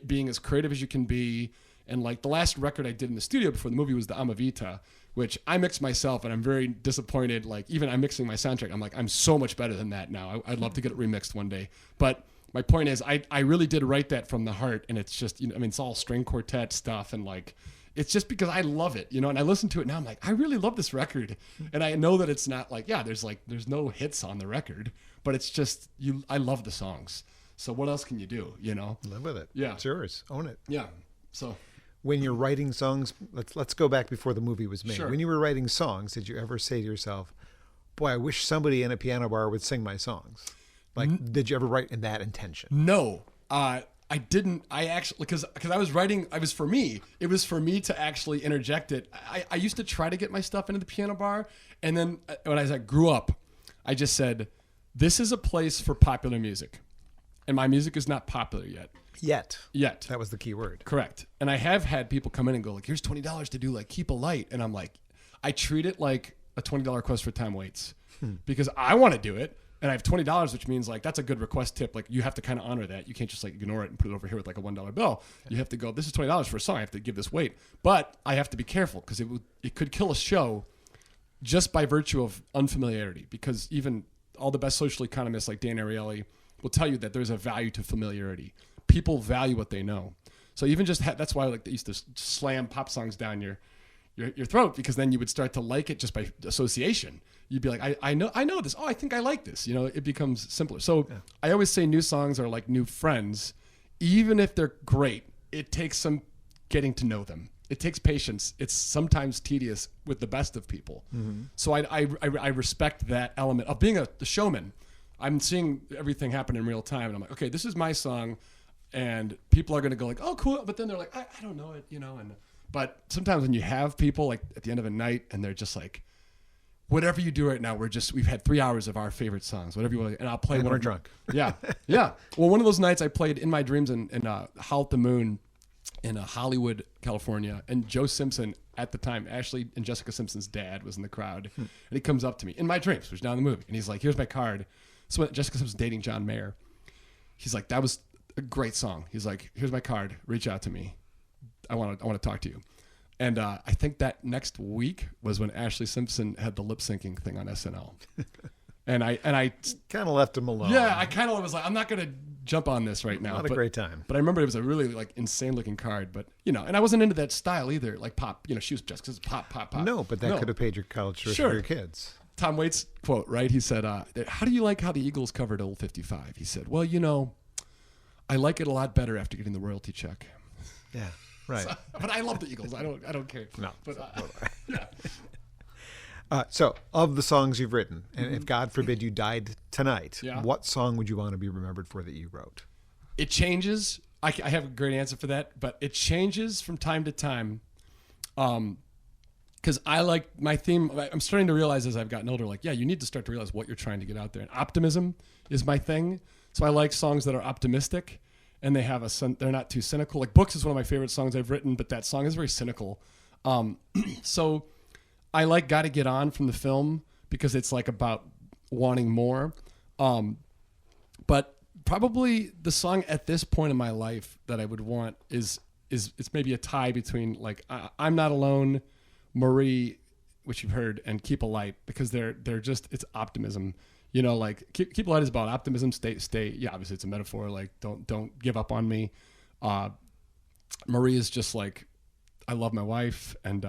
being as creative as you can be. And like the last record I did in the studio before the movie was the Amavita, which I mixed myself, and I'm very disappointed. Like, even I'm mixing my soundtrack, I'm like, I'm so much better than that now. I'd love to get it remixed one day. But my point is, I really did write that from the heart, and it's just, it's all string quartet stuff, and like, it's just because I love it, and I listen to it now, I'm like, I really love this record. And I know that it's not like, there's no hits on the record, but it's just, I love the songs. So what else can you do, Live with it. Yeah. It's yours. Own it. Yeah. So when you're writing songs, let's go back before the movie was made. Sure. When you were writing songs, did you ever say to yourself, boy, I wish somebody in a piano bar would sing my songs? Like, did you ever write in that intention? No, I didn't. I actually, because I was writing, it was for me to actually interject it. I used to try to get my stuff into the piano bar. And then as I grew up, I just said, this is a place for popular music. And my music is not popular yet. Yet. That was the key word. Correct. And I have had people come in and go like, here's $20 to do like Keep a Light. And I'm like, I treat it like a $20 request for time waits because I want to do it. And I have $20, which means like, that's a good request tip. Like, you have to kind of honor that. You can't just like ignore it and put it over here with like a $1 bill. You have to go, this is $20 for a song. I have to give this weight, but I have to be careful because it could kill a show just by virtue of unfamiliarity, because even all the best social economists like Dan Ariely will tell you that there's a value to familiarity. People value what they know. So even just that's why like they used to slam pop songs down your throat, because then you would start to like it just by association. You'd be like, I know this. Oh, I think I like this. It becomes simpler. So yeah. I always say new songs are like new friends. Even if they're great, it takes some getting to know them. It takes patience. It's sometimes tedious with the best of people. Mm-hmm. So I respect that element of being the showman. I'm seeing everything happen in real time, and I'm like, okay, this is my song, and people are going to go like, oh, cool. But then they're like, I don't know it, but sometimes when you have people like at the end of a night and they're just like, whatever you do right now, we've had 3 hours of our favorite songs, whatever you want, and I'll play and one. We're drunk. Yeah. Yeah. Well, one of those nights I played In My Dreams in Howl at the Moon in Hollywood, California, and Joe Simpson at the time, Ashley and Jessica Simpson's dad, was in the crowd, and he comes up to me, In My Dreams, which is now in the movie, and he's like, here's my card. So Jessica Simpson's dating John Mayer. He's like, that was a great song. He's like, here's my card. Reach out to me. I want to talk to you. And I think that next week was when Ashley Simpson had the lip syncing thing on SNL. And I kind of left him alone. Yeah, I kind of was like, I'm not going to jump on this right now. Not a great time. But I remember it was a really like insane looking card. But and I wasn't into that style either. Like pop, she was just because pop. No, but that could have paid your college tuition for your kids. Tom Waits quote, right? He said, how do you like how the Eagles covered Old 55? He said, well, I like it a lot better after getting the royalty check. Yeah, right. But I love the Eagles. I don't care. No. But yeah. So, of the songs you've written, and if God forbid you died tonight, what song would you want to be remembered for that you wrote? It changes. I have a great answer for that, but it changes from time to time. Because I like my theme. I'm starting to realize as I've gotten older, like, you need to start to realize what you're trying to get out there. And optimism is my thing. So I like songs that are optimistic, and they're not too cynical. Like Books is one of my favorite songs I've written, but that song is very cynical. So I like Gotta Get On from the film because it's like about wanting more. But probably the song at this point in my life that I would want is it's maybe a tie between like I'm Not Alone, Marie, which you've heard, and Keep a Light, because they're just, it's optimism. Like Keep a Light is about optimism. Stay. Yeah, obviously it's a metaphor. Like don't give up on me. Marie is just like, I love my wife, and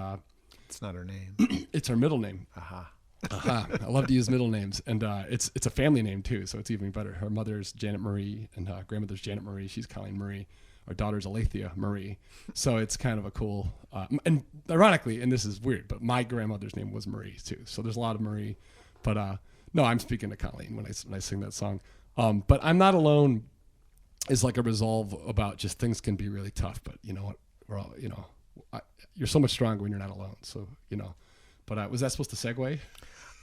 it's not her name. It's her middle name. I love to use middle names, and it's a family name too, so it's even better. Her mother's Janet Marie, and grandmother's Janet Marie. She's Colleen Marie. Our daughter's Alethea Marie. So it's kind of a cool, and ironically, and this is weird, but my grandmother's name was Marie too. So there's a lot of Marie, but no, I'm speaking to Colleen when I sing that song. But I'm Not Alone is like a resolve about just things can be really tough, but you know what? We're all, you're so much stronger when you're not alone. So, but was that supposed to segue?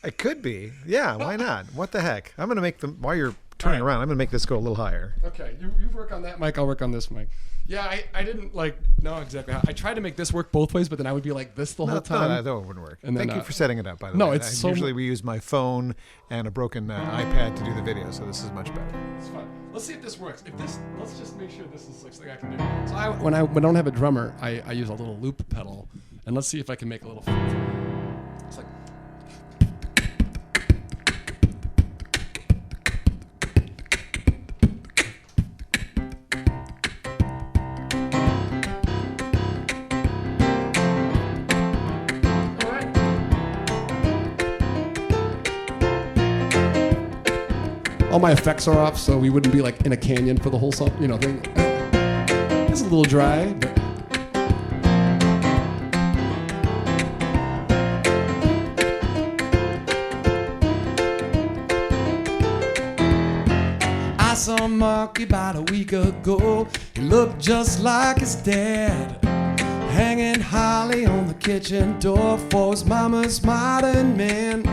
It could be. Yeah, why not? What the heck? I'm going to make them, while you're turning around. I'm going to make this go a little higher. Okay, you work on that mic. I'll work on this mic. Yeah, I didn't know exactly how. I tried to make this work both ways, but then I would be like this the whole time. No, that wouldn't work. And then, Thank you for setting it up, by the way. No, it's usually we use my phone and a broken iPad to do the video, so this is much better. It's fun. Let's see if this works. Let's just make sure this is like something I can do. So when I don't have a drummer, I use a little loop pedal, and let's see if I can make a little. It's like. All my effects are off, so we wouldn't be like in a canyon for the whole song, thing. It's a little dry, but. I saw Marky about a week ago. He looked just like his dad, hanging holly on the kitchen door for his mama's modern man.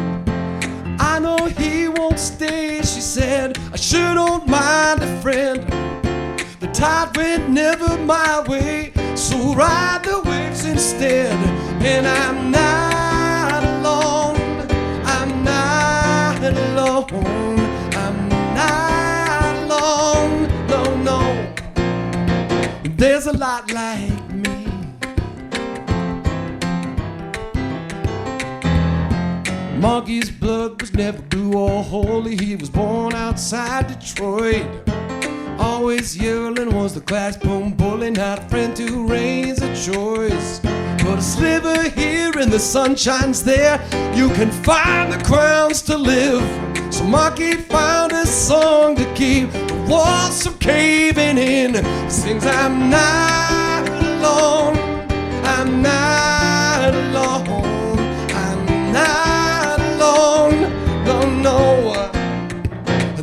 I know he won't stay, she said. I sure don't mind a friend. The tide went never my way, so ride the waves instead. And I'm not alone. I'm not alone. I'm not alone. No, no. There's a lot like me. Monkey's blood was never blue or holy. He was born outside Detroit. Always yelling was the class boom bully, not a friend to raise a choice. But a sliver here and the sunshine's there. You can find the crowns to live. So Monkey found a song to keep the walls from caving in. Sings, I'm not alone. I'm not alone. I'm not alone. No, no.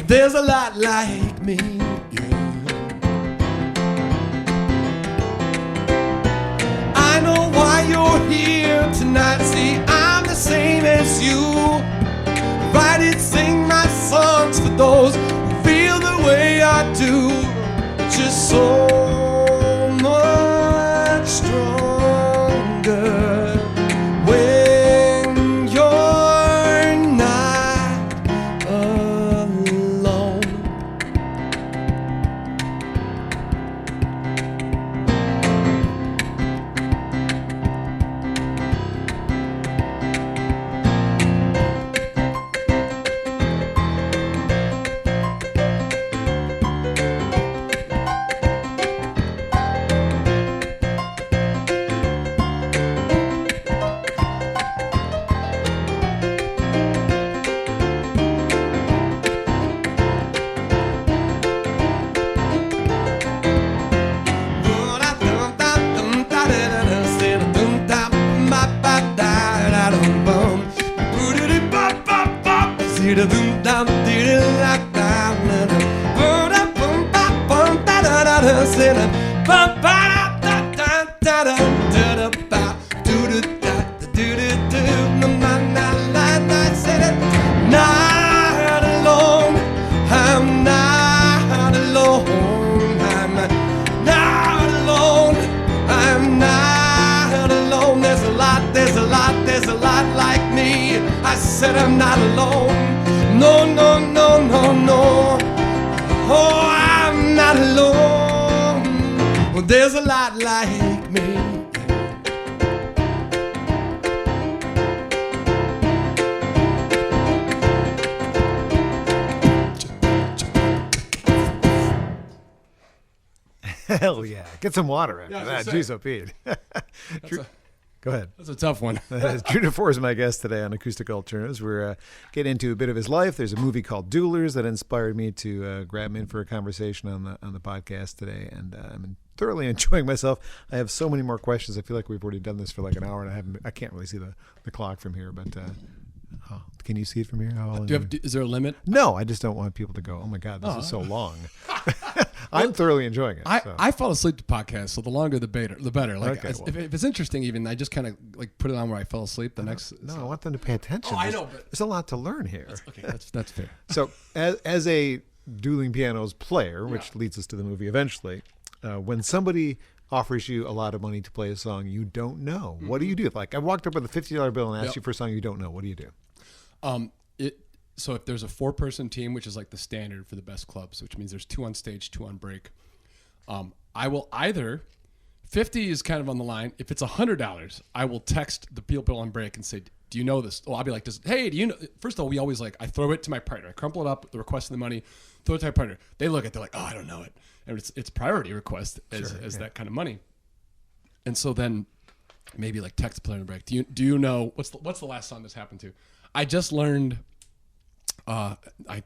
There's a lot like me. I know why you're here tonight. See, I'm the same as you. Write it, sing my songs for those who feel the way I do. Just so much stronger when you're not alone. There's a lot like me. I said I'm not alone. No, no, no, no, no. Oh, I'm not alone. Well, there's a lot like me. Hell yeah. Get some water after that. Jeez, oh, Pete. Go ahead. That's a tough one. Drew DeFore is my guest today on Acoustic Alternatives. We're getting into a bit of his life. There's a movie called Duelers that inspired me to grab him in for a conversation on the podcast today, and I'm thoroughly enjoying myself. I have so many more questions. I feel like we've already done this for like an hour, and I can't really see the clock from here, but can you see it from here? Is there a limit? No, I just don't want people to go, oh my God, this is so long. I'm thoroughly enjoying it. I fall asleep to podcasts, so the longer the better. Like, okay, if it's interesting, even I just kind of like put it on where I fell asleep. I want them to pay attention. Oh, I know, but there's a lot to learn here. Okay, that's fair. So as a dueling pianos player, which leads us to the movie eventually. When somebody offers you a lot of money to play a song you don't know, what do you do? Like, I walked up with a $50 bill and asked you for a song you don't know. What do you do? So if there's a 4-person team, which is like the standard for the best clubs, which means there's 2 on stage, 2 on break, I will either 50 is kind of on the line. If it's $100, I will text the people on break and say, do you know this? Well, I'll be like, hey, do you know? First of all, we always I throw it to my partner. I crumple it up, the request of the money, throw it to my partner. They look at it, they're like, oh, I don't know it. And it's priority request as that kind of money. And so then maybe like text the player on break. Do you know, what's the last song this happened to? I just learned, I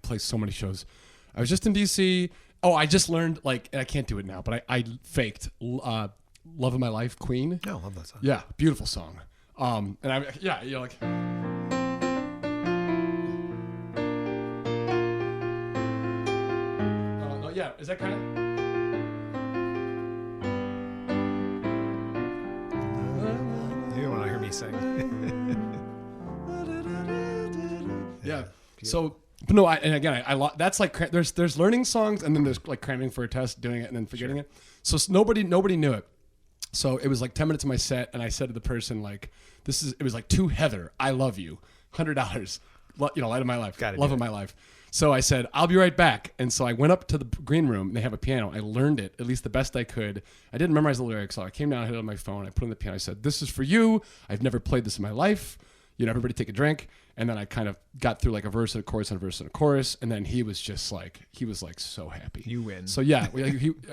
play so many shows. I was just in DC. Oh, I just learned, and I can't do it now, but I faked Love of My Life, Queen. Oh, I love that song. Yeah, beautiful song. You're like... yeah, is that kind of... You don't want to hear me sing. Yeah. So... But no, that's like there's learning songs, and then there's like cramming for a test, doing it, and then forgetting it. So nobody knew it. So it was like 10 minutes of my set, and I said to the person it was like to Heather, I love you, $100, light of my life, love of my life. So I said, I'll be right back. And so I went up to the green room, and they have a piano. I learned it, at least the best I could. I didn't memorize the lyrics, so I came down, I hit it on my phone, I put it on the piano, I said, this is for you. I've never played this in my life. Everybody take a drink. And then I kind of got through like a verse and a chorus and a verse and a chorus. And then he was just he was so happy. You win. So yeah,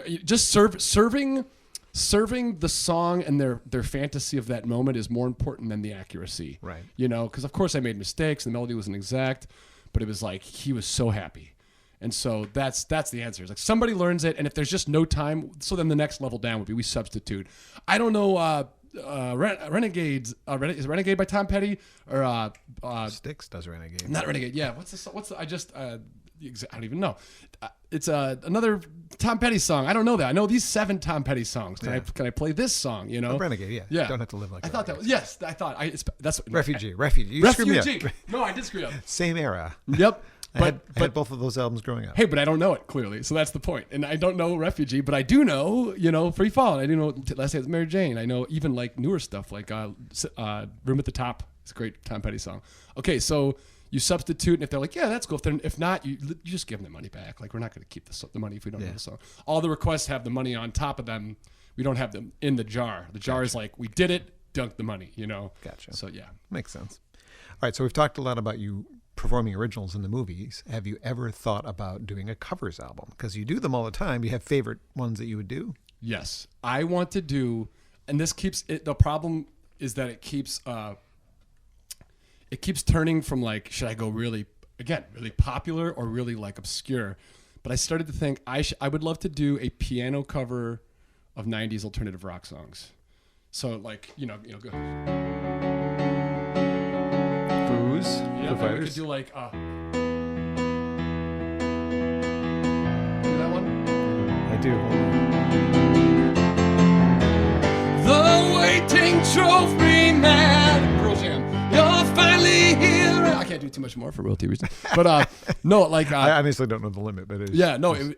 he just serving the song and their fantasy of that moment is more important than the accuracy. Right. Because of course I made mistakes. The melody wasn't exact, but it was he was so happy. And so that's the answer. It's like somebody learns it. And if there's just no time, so then the next level down would be we substitute. I don't know, Renegades. Is Renegade by Tom Petty or Styx does Renegade? Not Renegade. Yeah. What's the? I don't even know. It's another Tom Petty song. I don't know that. I know these 7 Tom Petty songs. Can I play this song? Renegade. Yeah. Don't have to live like. I thought that was yes. I thought that's Refugee. You screwed me up. No, I did screw up. Same era. Yep. I had both of those albums growing up. Hey, but I don't know it clearly, so that's the point. And I don't know Refugee, but I do know, Free Fall. I do know Last Day with Mary Jane. I know even newer stuff like Room at the Top. It's a great Tom Petty song. Okay, so you substitute, and if they're like, yeah, that's cool. If not, you just give them the money back. We're not going to keep the money if we don't know the song. All the requests have the money on top of them. We don't have them in the jar. The jar is we did it, dunk the money. Gotcha. So yeah, makes sense. All right, so we've talked a lot about you performing originals in the movies. Have you ever thought about doing a covers album? Because you do them all the time. You have favorite ones that you would do? Yes. I want to do, and this keeps it, the problem is that it keeps turning from should I go really popular or really obscure? But I started to think I would love to do a piano cover of 90s alternative rock songs. So go. Yeah, we could do do that one? I do. The waiting drove me mad. Pearl Jam. You're finally here. I can't do too much more for royalty reasons. But no, I honestly don't know the limit, but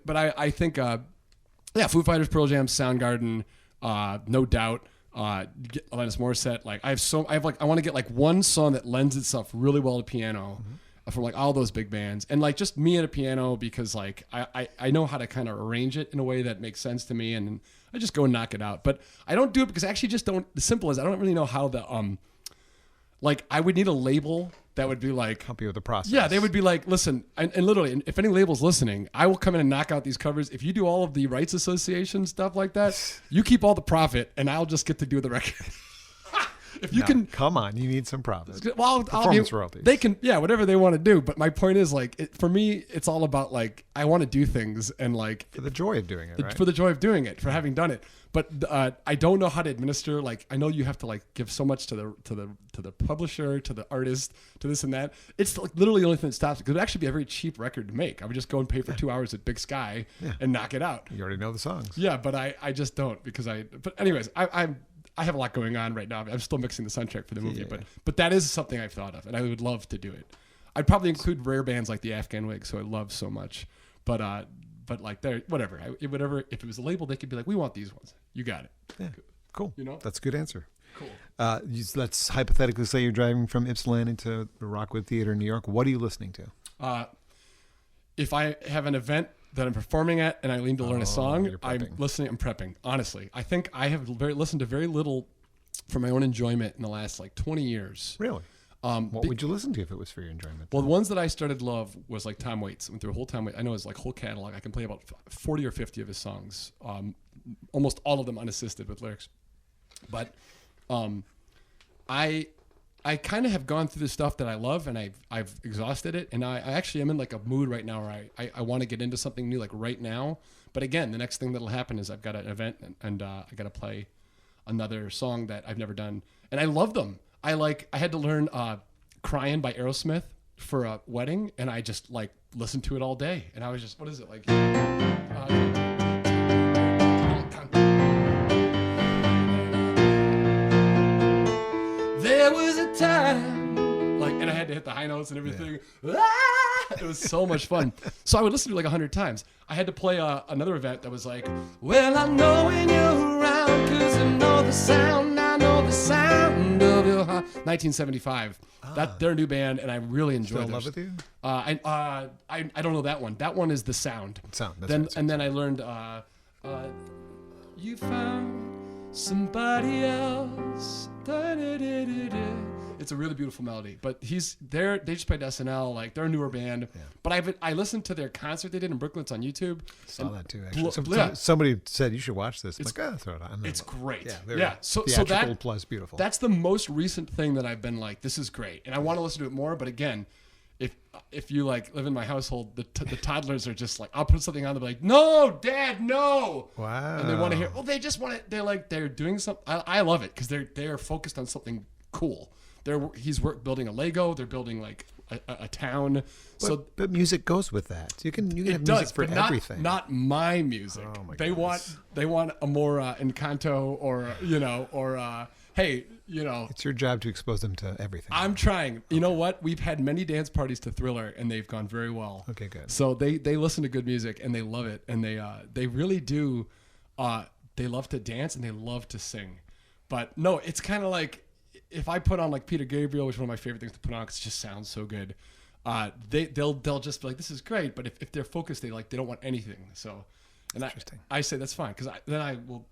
but I think Foo Fighters, Pearl Jam, Soundgarden, No Doubt. Alanis Morissette. I want to get one song that lends itself really well to piano from all those big bands, and just me at a piano, because I know how to kind of arrange it in a way that makes sense to me, and I just go and knock it out. But I don't do it because I actually just don't. The simple is I don't really know how the I would need a label that would be help you with the process. Yeah, they would be listen, and literally, if any label's listening, I will come in and knock out these covers. If you do all of the rights association stuff like that, you keep all the profit, and I'll just get to do the record. If you can, come on, you need some profit. Well, performance royalties. They can, whatever they want to do. But my point is, for me, it's all about I want to do things and for the joy of doing it, right? For the joy of doing it, for having done it. But I don't know how to administer. I know you have to give so much to the publisher, to the artist, to this and that. It's literally the only thing that stops it. Because it would actually be a very cheap record to make. I would just go and pay for 2 hours at Big Sky and knock it out. You already know the songs. Yeah, but I just don't because But anyways, I have a lot going on right now. I'm still mixing the soundtrack for the movie, but that is something I've thought of, and I would love to do it. I'd probably include rare bands like the Afghan Whigs, who I love so much. but like they're whatever. Whatever. If it was a label, they could be like, we want these ones. You got it. Yeah. Cool. That's a good answer. Cool. Let's hypothetically say you're driving from Ypsilanti to the Rockwood Theater in New York. What are you listening to? If I have an event that I'm performing at and I need to learn a song, I'm prepping. Honestly, I think I have listened to very little for my own enjoyment in the last 20 years. Really? What would you listen to if it was for your enjoyment? Well, the ones that I started to love was like Tom Waits. I went through a whole Tom Waits. I know his whole catalog. I can play about 40 or 50 of his songs, almost all of them unassisted with lyrics. But I kind of have gone through the stuff that I love, and I've exhausted it. And I actually am in a mood right now where I want to get into something new right now. But again, the next thing that'll happen is I've got an event and I got to play another song that I've never done, and I love them. I had to learn "Crying" by Aerosmith for a wedding, and I just listened to it all day. And I was just, what is it like? There was a time, and I had to hit the high notes and everything. Yeah. It was so much fun. So I would listen to it 100 times. I had to play another event that was well, I know when you're around, 'cause I know the sound of your heart. 1975. They're a new band, and I really enjoy them. Still in Love With You? I don't know that one. That one is The Sound. Then I learned you found somebody else. It's a really beautiful melody, but they just played SNL, they're a newer band. Yeah. But I listened to their concert they did in Brooklyn. It's on YouTube. Saw that too, actually. Somebody said you should watch this. Throw it on. It's great. Yeah. So that plus beautiful. That's the most recent thing that I've been this is great, and I want to listen to it more. But again, if you live in my household, the toddlers are just I'll put something on, they'll be no, Dad, no. Wow. And they want to hear. Well, they just want it. They're doing something. I love it because they are focused on something cool. He's building a Lego. They're building a town. But music goes with that. You can have music for everything. Not my music. Oh my goodness. They want a more Encanto or hey, It's your job to expose them to everything. I'm trying. You know what? We've had many dance parties to Thriller, and they've gone very well. Okay, good. So they listen to good music and they love it, and they really do. They love to dance and they love to sing, but no, it's kind of if I put on Peter Gabriel, which is one of my favorite things to put on because it just sounds so good, they'll just be this is great. But if they're focused, they don't want anything. So, and I say that's fine because then I will,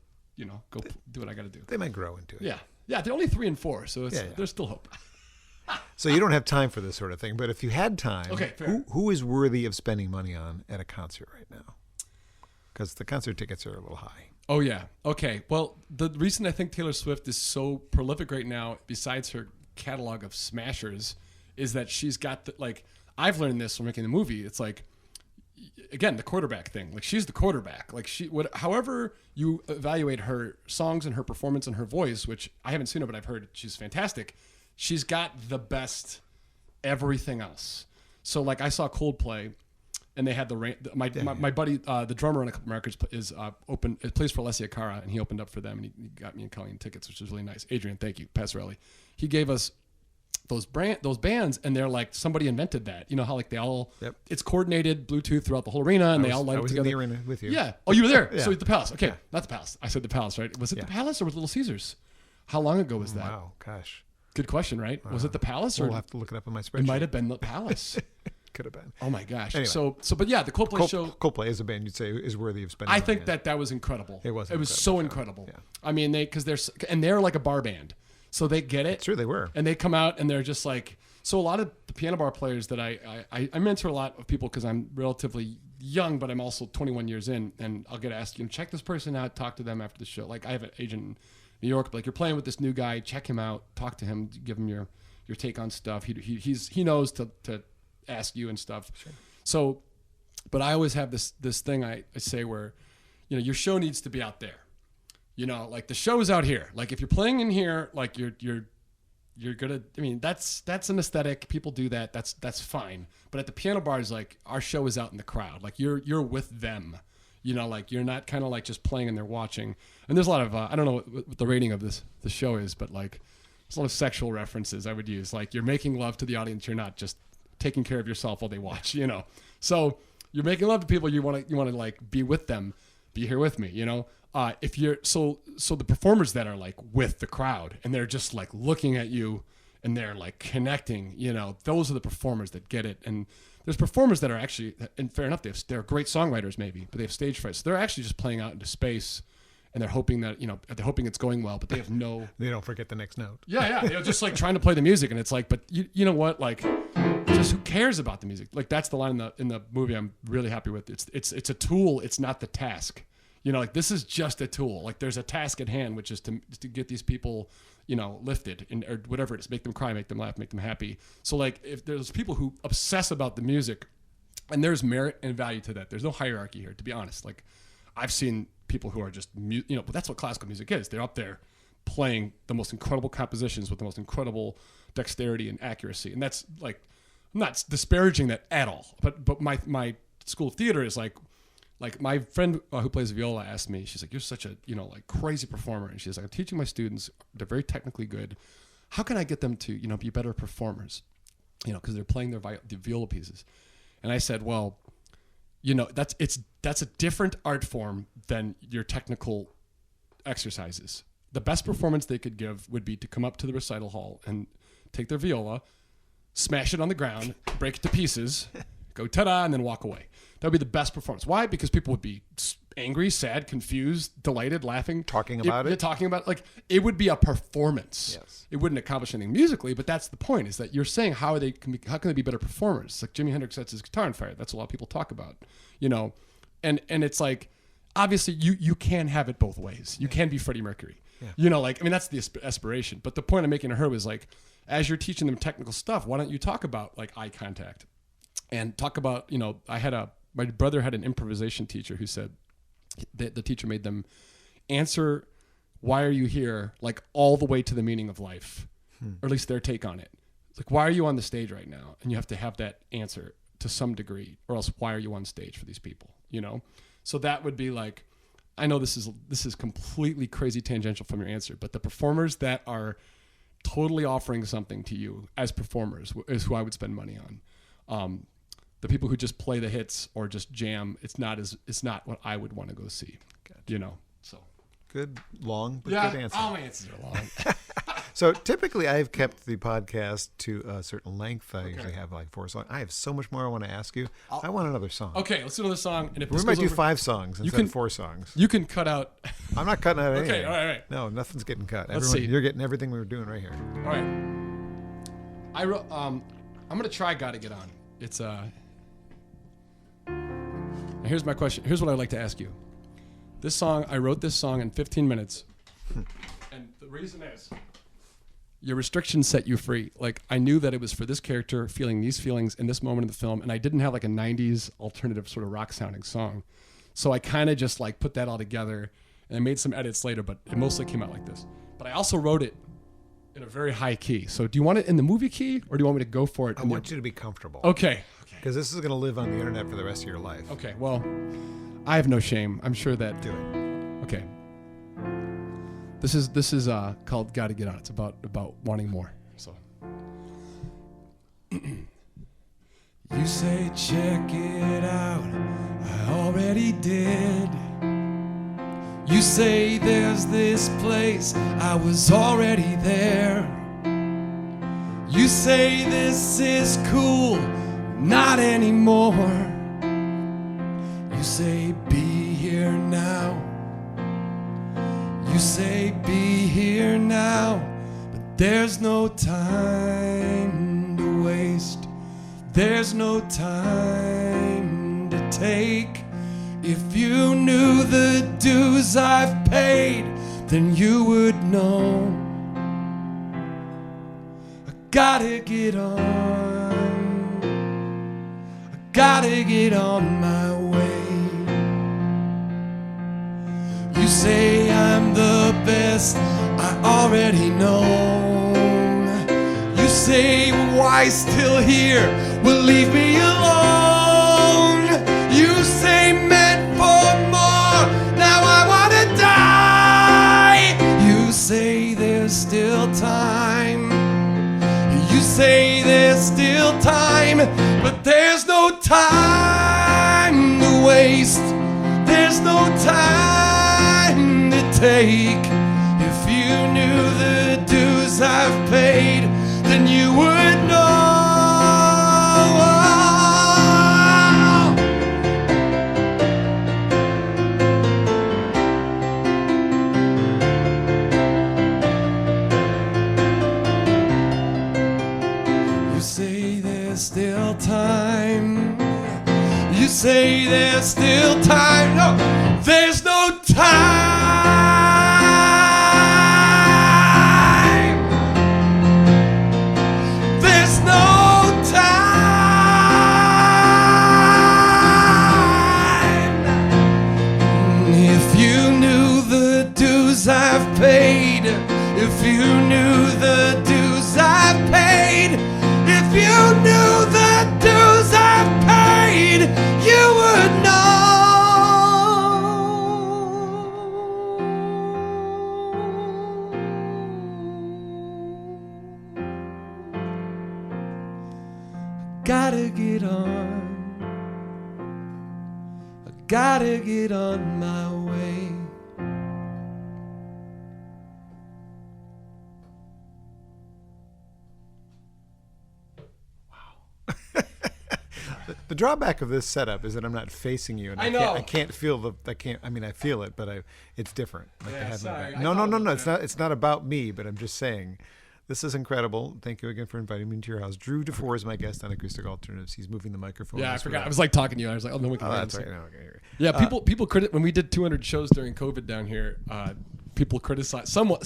go do what I got to do. They might grow into it. Yeah. They're only 3 and 4, so there's still hope. So you don't have time for this sort of thing, but if you had time, okay, fair. Who is worthy of spending money on at a concert right now? Because the concert tickets are a little high. Oh, yeah. Okay. Well, the reason I think Taylor Swift is so prolific right now, besides her catalog of smashers, is that she's got I've learned this from making the movie. It's again, the quarterback thing. She's the quarterback. However you evaluate her songs and her performance and her voice, which I haven't seen her, but I've heard she's fantastic. She's got the best everything else. So I saw Coldplay, and they had my buddy, the drummer on a couple records, is open. It plays for Alessia Cara, and he opened up for them, and he got me and Colleen tickets, which was really nice. Adrian, thank you, Passarelli. He gave us those bands, and they're somebody invented that. You know how they all it's coordinated Bluetooth throughout the whole arena, and they all light up together. I was in the arena with you. Yeah. Oh, you were there. Yeah. So at the Palace. Okay, not the Palace. I said the Palace, right? Was it the Palace or was Little Caesars? How long ago was that? Wow, gosh. Good question, right? Was it the Palace or? We'll have to look it up on my spreadsheet. It might have been the Palace. Could have been. Oh my gosh. Anyway. But yeah, the Coldplay show. Coldplay is a band you'd say is worthy of spending. I think that was incredible. It was. It was so incredible. Yeah. I mean, they're like a bar band, so they get it. Sure, they were. And they come out and they're just so a lot of the piano bar players that I mentor a lot of people because I'm relatively young, but I'm also 21 years in, and I'll get asked, check this person out, talk to them after the show. I have an agent in New York, you're playing with this new guy, check him out, talk to him, give him your take on stuff. He knows to ask you and stuff. Sure. So, but I always have this thing I say where, your show needs to be out there. The show is out here. If you're playing in here, you're gonna. I mean, that's an aesthetic. People do that. That's fine. But at the piano bars, our show is out in the crowd. You're with them. You're not kind of just playing and they're watching. And there's a lot of I don't know what the rating of the show is, but there's a lot of sexual references I would use. You're making love to the audience. You're not just taking care of yourself while they watch. So You're making love to people. You want to like be with them, be here with me. You know, if you're so the performers that are like with the crowd and they're just like looking at you and they're like connecting. You know, those are the performers that get it. And there's performers that are actually, and fair enough, they're great songwriters maybe, but they have stage fright. So they're actually just playing out into space. And they're hoping that, they're hoping it's going well, but they have no... They don't forget the next note. Yeah. They're just like trying to play the music. And it's like, but you know what? Like, just who cares about the music? Like, that's the line in the movie I'm really happy with. It's a tool. It's not the task. You know, like, this is just a tool. Like, there's a task at hand, which is to get these people, lifted or whatever it is. Make them cry, make them laugh, make them happy. So, like, if there's people who obsess about the music, and there's merit and value to that. There's no hierarchy here, to be honest. Like, I've seen people who are just, but that's what classical music is. They're up there playing the most incredible compositions with the most incredible dexterity and accuracy. And that's like, I'm not disparaging that at all. But my school of theater is like my friend who plays viola asked me, she's like, you're such a, crazy performer. And she's like, I'm teaching my students, they're very technically good. How can I get them to, be better performers? Because they're playing the viola pieces. And I said, well, that's a different art form than your technical exercises. The best performance they could give would be to come up to the recital hall and take their viola, smash it on the ground, break it to pieces, go ta-da, and then walk away. That would be the best performance. Why? Because people would be angry, sad, confused, delighted, laughing. Talking about it? Talking about it. Like, it would be a performance. Yes. It wouldn't accomplish anything musically, but that's the point, is that you're saying how can they be better performers? Like, Jimi Hendrix sets his guitar on fire. That's what a lot of people talk about, And it's like, obviously, you can have it both ways. You can be Freddie Mercury. Yeah. That's the aspiration. But the point I'm making to her was like, as you're teaching them technical stuff, why don't you talk about like eye contact and talk about, my brother had an improvisation teacher who said the teacher made them answer, why are you here? Like all the way to the meaning of life, or at least their take on it. It's like, why are you on the stage right now? And you have to have that answer to some degree, or else why are you on stage for these people? So that would be like, I know this is completely crazy tangential from your answer, but the performers that are totally offering something to you as performers is who I would spend money on. The people who just play the hits or just jam, it's not what I would want to go see. Gotcha. So good, long, but yeah, good answer. All my answers are long. So typically I've kept the podcast to a certain length. I usually have like 4 songs. I have so much more I want to ask you. I want another song. Okay, let's do another song. And if we might do 5 songs instead of 4 songs. You can cut out. I'm not cutting out anything. Okay, all right. No, nothing's getting cut. Let's see. You're getting everything we were doing right here. All right. I wrote. I'm gonna try "Gotta Get On." It's Now here's my question. Here's what I'd like to ask you. I wrote this song in 15 minutes, and the reason is, your restrictions set you free. Like, I knew that it was for this character feeling these feelings in this moment in the film, and I didn't have like a 90s alternative sort of rock sounding song. So I kind of just like put that all together, and I made some edits later, but it mostly came out like this. But I also wrote it in a very high key. So do you want it in the movie key, or do you want me to go for it? I want you to be comfortable. Okay. Because this is going to live on the internet for the rest of your life. Okay, well, I have no shame. I'm sure that... Do it. Okay. This is called "Gotta Get On." It's about wanting more. So. You say check it out. I already did. You say there's this place. I was already there. You say this is cool. Not anymore. You say be here now. You say be here now, but there's no time to waste. There's no time to take. If you knew the dues I've paid, then you would know. I gotta get on. I gotta get on my way. You say I'm the best, I already know. You say why still here, well leave me alone. You say meant for more, now I wanna die. You say there's still time. You say there's still time, but there's no time waste. There's no time to take. If you knew the dues I've paid, then you would know. You say there's still time. You say there's still time. No, there's no time. There's no time. If you knew the dues I've paid, if you knew the dues I've paid, if you knew the dues I've paid, you would know. Gotta get on. I gotta get on my way. The drawback of this setup is that I'm not facing you, and I know. I can't feel the. I mean, I feel it, but it's different. Like Yeah, I have my sorry. back. I No. thought It's not. It's not about me, but I'm just saying, this is incredible. Thank you again for inviting me to your house. Drew DeFore is my guest on Acoustic Alternatives. He's moving the microphone. Yeah, I this forgot. way. I was like talking to you. I was like, oh no, we can. Oh, wait that's a right. second. No, okay. Yeah, people when we did 200 shows during COVID down here, people criticized someone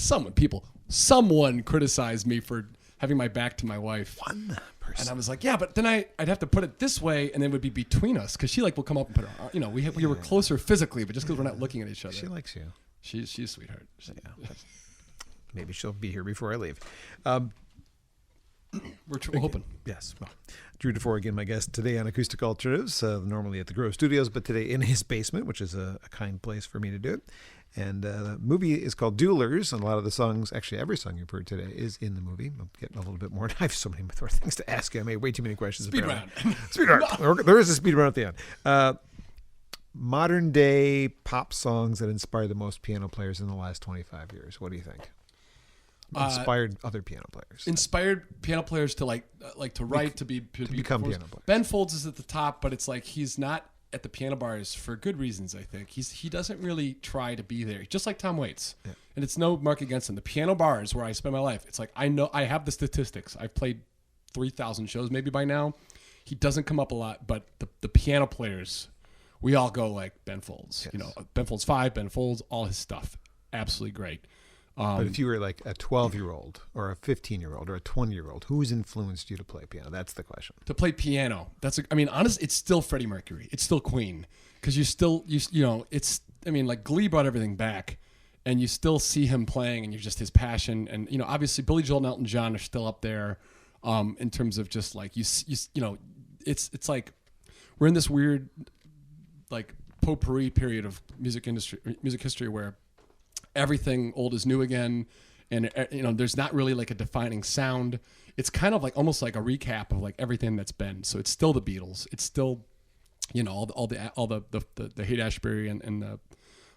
criticized me for having my back to my wife. One person. And I was like, yeah, but then I'd have to put it this way, and then it would be between us, because she like will come up and put her, we were closer physically, but just because we're not looking at each other. She likes you. She's a sweetheart. Yeah. Maybe she'll be here before I leave. We're hoping. Yes. Well, Drew DeFore again, my guest today on Acoustic Alternatives, normally at the Grove Studios, but today in his basement, which is a kind place for me to do it. And the movie is called Duelers, and a lot of the songs, actually every song you've heard today is in the movie. I'm getting a little bit more. I have so many more things to ask you. I made way too many questions. Speed round. Speed round. There is a speed round at the end. Modern day pop songs that inspire the most piano players in the last 25 years. What do you think? Inspired other piano players. Inspired piano players to like to write, to become piano players. Ben Folds is at the top, but it's like he's not at the piano bars for good reasons. I think he doesn't really try to be there, just like Tom Waits. Yeah. And it's no mark against him. The piano bars where I spend my life, it's like I know I have the statistics. I've played 3,000 shows maybe by now. He doesn't come up a lot, but the piano players, we all go like Ben Folds. Yes. Ben Folds 5, Ben Folds, all his stuff, absolutely great. But if you were like a 12-year-old or a 15-year-old or a 20-year-old, who's influenced you to play piano? That's the question. To play piano, honestly, it's still Freddie Mercury. It's still Queen, because like Glee brought everything back, and you still see him playing, and you're just his passion, and obviously Billy Joel and Elton John are still up there, in terms of just like it's like we're in this weird like potpourri period of music history where everything old is new again, and there's not really like a defining sound. It's kind of like almost like a recap of like everything that's been. So it's still the Beatles. It's still all the Haight-Ashbury and the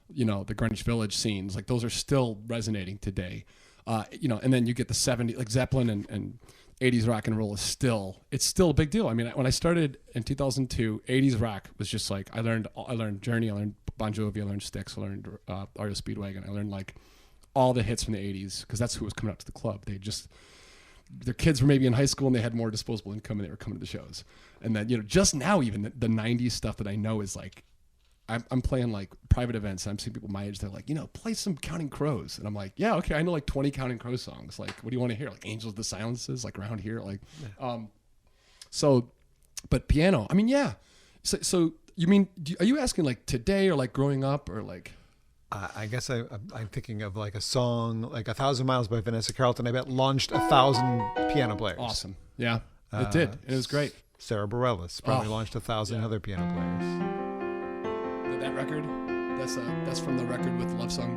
the Greenwich Village scenes. Like those are still resonating today. And then you get the 70s, like Zeppelin and 80s rock and roll it's still a big deal. I mean, when I started in 2002, 80s rock was just like I learned Journey, I learned Bon Jovi, I learned Styx, I learned REO Speedwagon, I learned like all the hits from the 80s, because that's who was coming up to the club. Their kids were maybe in high school and they had more disposable income and they were coming to the shows. And then just now even the 90s stuff that I know is like I'm playing like private events, and I'm seeing people my age, they're like, play some Counting Crows. And I'm like, yeah, okay, I know like 20 Counting Crows songs. Like, what do you want to hear? Like Angels of the Silences, like around here. Like, but piano, I mean, yeah. So you mean, are you asking like today or like growing up or like? I guess I'm thinking of like a song, like 1,000 Miles by Vanessa Carlton. I bet launched 1,000 piano players. Awesome. Yeah, it did. It was great. Sarah Bareilles probably launched 1,000 other piano players. That record, that's from the record with Love Song.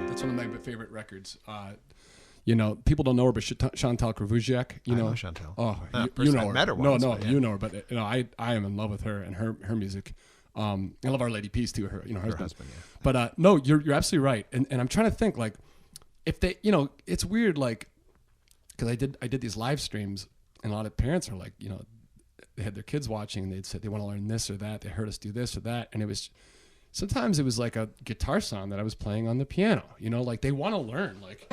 That's one of my favorite records. People don't know her, but Chantal Krevuziak. I know Chantal. Oh, you know her. I met her once, No, you know her, but I am in love with her and her music. I love Our Lady Peace too. Her husband. Yeah. But no, you're absolutely right. And I'm trying to think like if they, it's weird like because I did these live streams and a lot of parents are like, they had their kids watching and they'd say they want to learn this or that. They heard us do this or that, and sometimes it was like a guitar song that I was playing on the piano. Like they want to learn like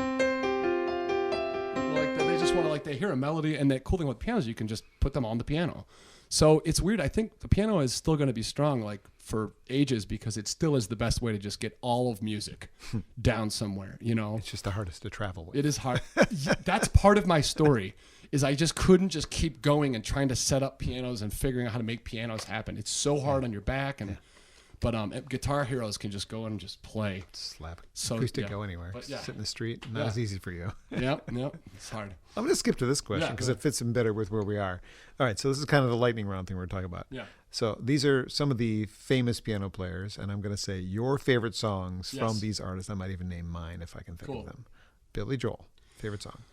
they just want to like they hear a melody, and the cool thing with pianos you can just put them on the piano. So it's weird. I think the piano is still going to be strong like for ages because it still is the best way to just get all of music down somewhere, It's just the hardest to travel with. It is hard. That's part of my story is I just couldn't just keep going and trying to set up pianos and figuring out how to make pianos happen. It's so hard on your back but Guitar Heroes can just go and just play. Slap. So, Acoustic go anywhere. But, Sit in the street. Not as easy for you. Yep. It's hard. I'm going to skip to this question because it fits in better with where we are. All right. So this is kind of the lightning round thing we're talking about. Yeah. So these are some of the famous piano players, and I'm going to say your favorite songs from these artists. I might even name mine if I can think of them. Billy Joel, favorite song.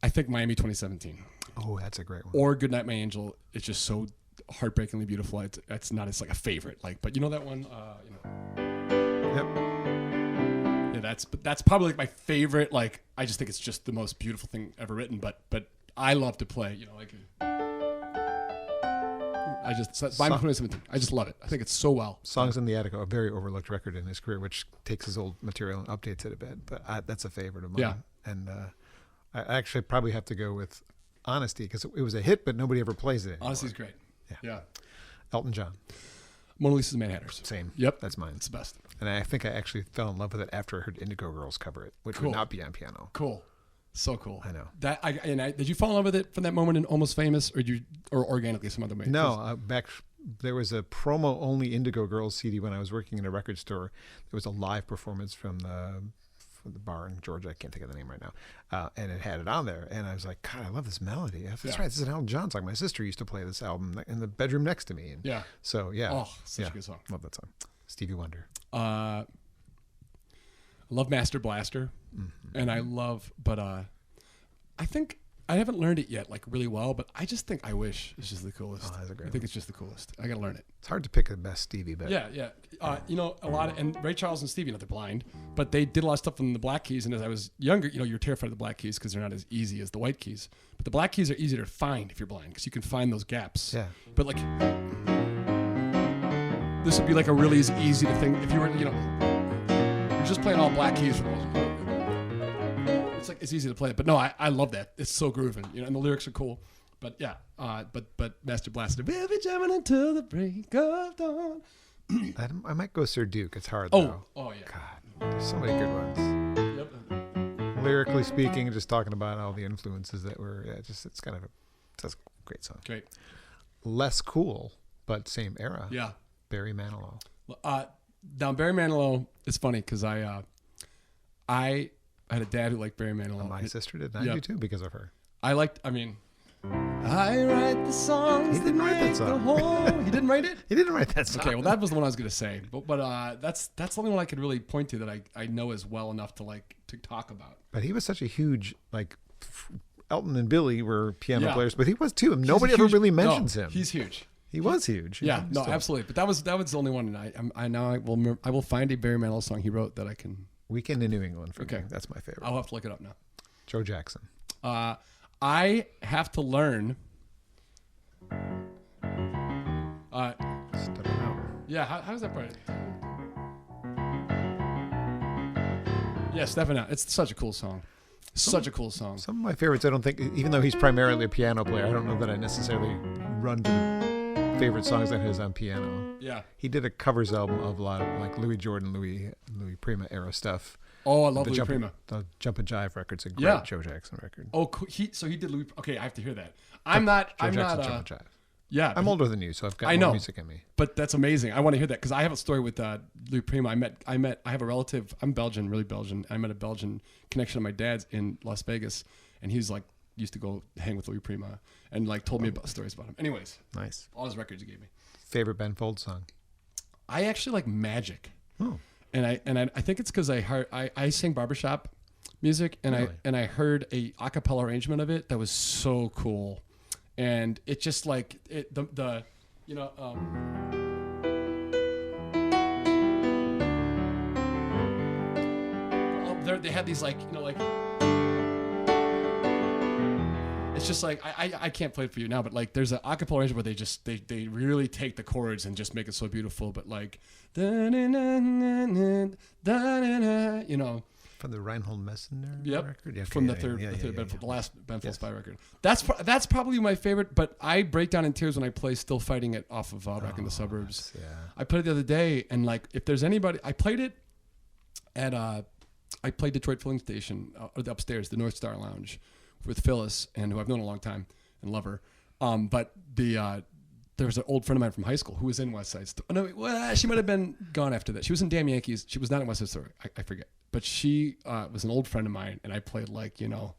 I think Miami 2017. Oh, that's a great one. Or Goodnight My Angel. It's just so heartbreakingly beautiful. It's not as like a favorite, like, but that one. Yep. Yeah, that's probably like my favorite. Like, I just think it's just the most beautiful thing ever written. But I love to play. Like. I just love it. I think it's so well. Songs in the Attic, a very overlooked record in his career, which takes his old material and updates it a bit. But that's a favorite of mine. Yeah. And I actually probably have to go with Honesty because it was a hit, but nobody ever plays it anymore. Honesty's great. Yeah. Elton John. Mona Lisa's Mad Hatters. Same. Yep. That's mine. It's the best. And I think I actually fell in love with it after I heard Indigo Girls cover it, which would not be on piano. Cool. So cool. I know. Did you fall in love with it from that moment in Almost Famous, or organically some other way? No, there was a promo only Indigo Girls CD when I was working in a record store. There was a live performance from the bar in Georgia. I can't think of the name right now. And it had it on there. And I was like, God, I love this melody. That's right. This is an Elton John song. My sister used to play this album in the bedroom next to me. And So, yeah. Oh, such a good song. Love that song. Stevie Wonder. I love Master Blaster. Mm-hmm. And I think I haven't learned it yet, like really well, but I just think I Wish is just the coolest. Oh, that's a great I think it's just the coolest. I got to learn it. It's hard to pick the best Stevie, but yeah. A lot of, and Ray Charles and Stevie, they're blind, but they did a lot of stuff on the Black Keys. And as I was younger, you're terrified of the Black Keys because they're not as easy as the White Keys. But the Black Keys are easier to find if you're blind because you can find those gaps. Yeah. But like, this would be like a really easy to think if you were, you're just playing all Black Keys for the most part. It's easy to play, but no, I love that. It's so grooving, and the lyrics are cool. But yeah, but Master Blaster, we'll be jamming until the break of dawn. I might go Sir Duke. It's hard though. Oh yeah. God, there's so many good ones. Yep. Lyrically speaking, just talking about all the influences that were, it's a great song. Great. Less cool, but same era. Yeah. Barry Manilow. Now Barry Manilow, it's funny because I had a dad who liked Barry Manilow. My sister did. I do too because of her. I write the songs. He didn't write that song. He didn't write it? He didn't write that song. Okay, well that was the one I was going to say. But that's the only one I could really point to that I know as well enough to talk about. But he was such a huge, Elton and Billy were piano players, but he was too. Nobody ever really mentions him. He's huge. He was huge. Yeah, no, absolutely. But that was the only one, and I will find a Barry Manilow song he wrote that I can. Weekend in New England for me. That's my favorite. I'll have to look it up now. Joe Jackson. I have to learn. Stepping out. Yeah, how does that part? Yeah, Stepping Out. It's such a cool song. Such a cool song. Some of my favorites, I don't think, even though he's primarily a piano player, I don't know that I necessarily run to the favorite songs that his on piano. Yeah. He did a covers album of a lot of Louis Jordan, Louis Prima era stuff. Oh, I love Louis Prima. The Jump and Jive record's a great Joe Jackson record. Oh, he did Louis. Okay, I have to hear that. Joe Jackson's Jump and Jive. Yeah, I'm older than you, so I've got more music in me. But that's amazing. I want to hear that because I have a story with Louis Prima. I have a relative. I'm Belgian, really Belgian. I met a Belgian connection of my dad's in Las Vegas, and he's used to go hang with Louis Prima and told me about stories about him. Anyways, nice. All his records he gave me. Favorite Ben Folds song? I actually like Magic. Oh. And I think it's because I sing barbershop music and really? I heard a acapella arrangement of it that was so cool. And it just they had these like, you know, like, it's just like, I can't play it for you now, but like there's an acapella arrangement where they really take the chords and just make it so beautiful. But like, you know. From the Reinhold Messner record? Yeah, from the last Ben Spy record. That's probably my favorite, but I break down in tears when I play Still Fighting It off of Back in the Suburbs. Yeah. I played it the other day, and like, if there's anybody, I played it at, I played Detroit Filling Station, upstairs, the North Star Lounge, with Phyllis, and who I've known a long time and love her. But there was an old friend of mine from high school who was in West Side Story. No, well, she might have been gone after that. She was in Damn Yankees. She was not in West Side Story. I forget. But she was an old friend of mine, and I played like, you know,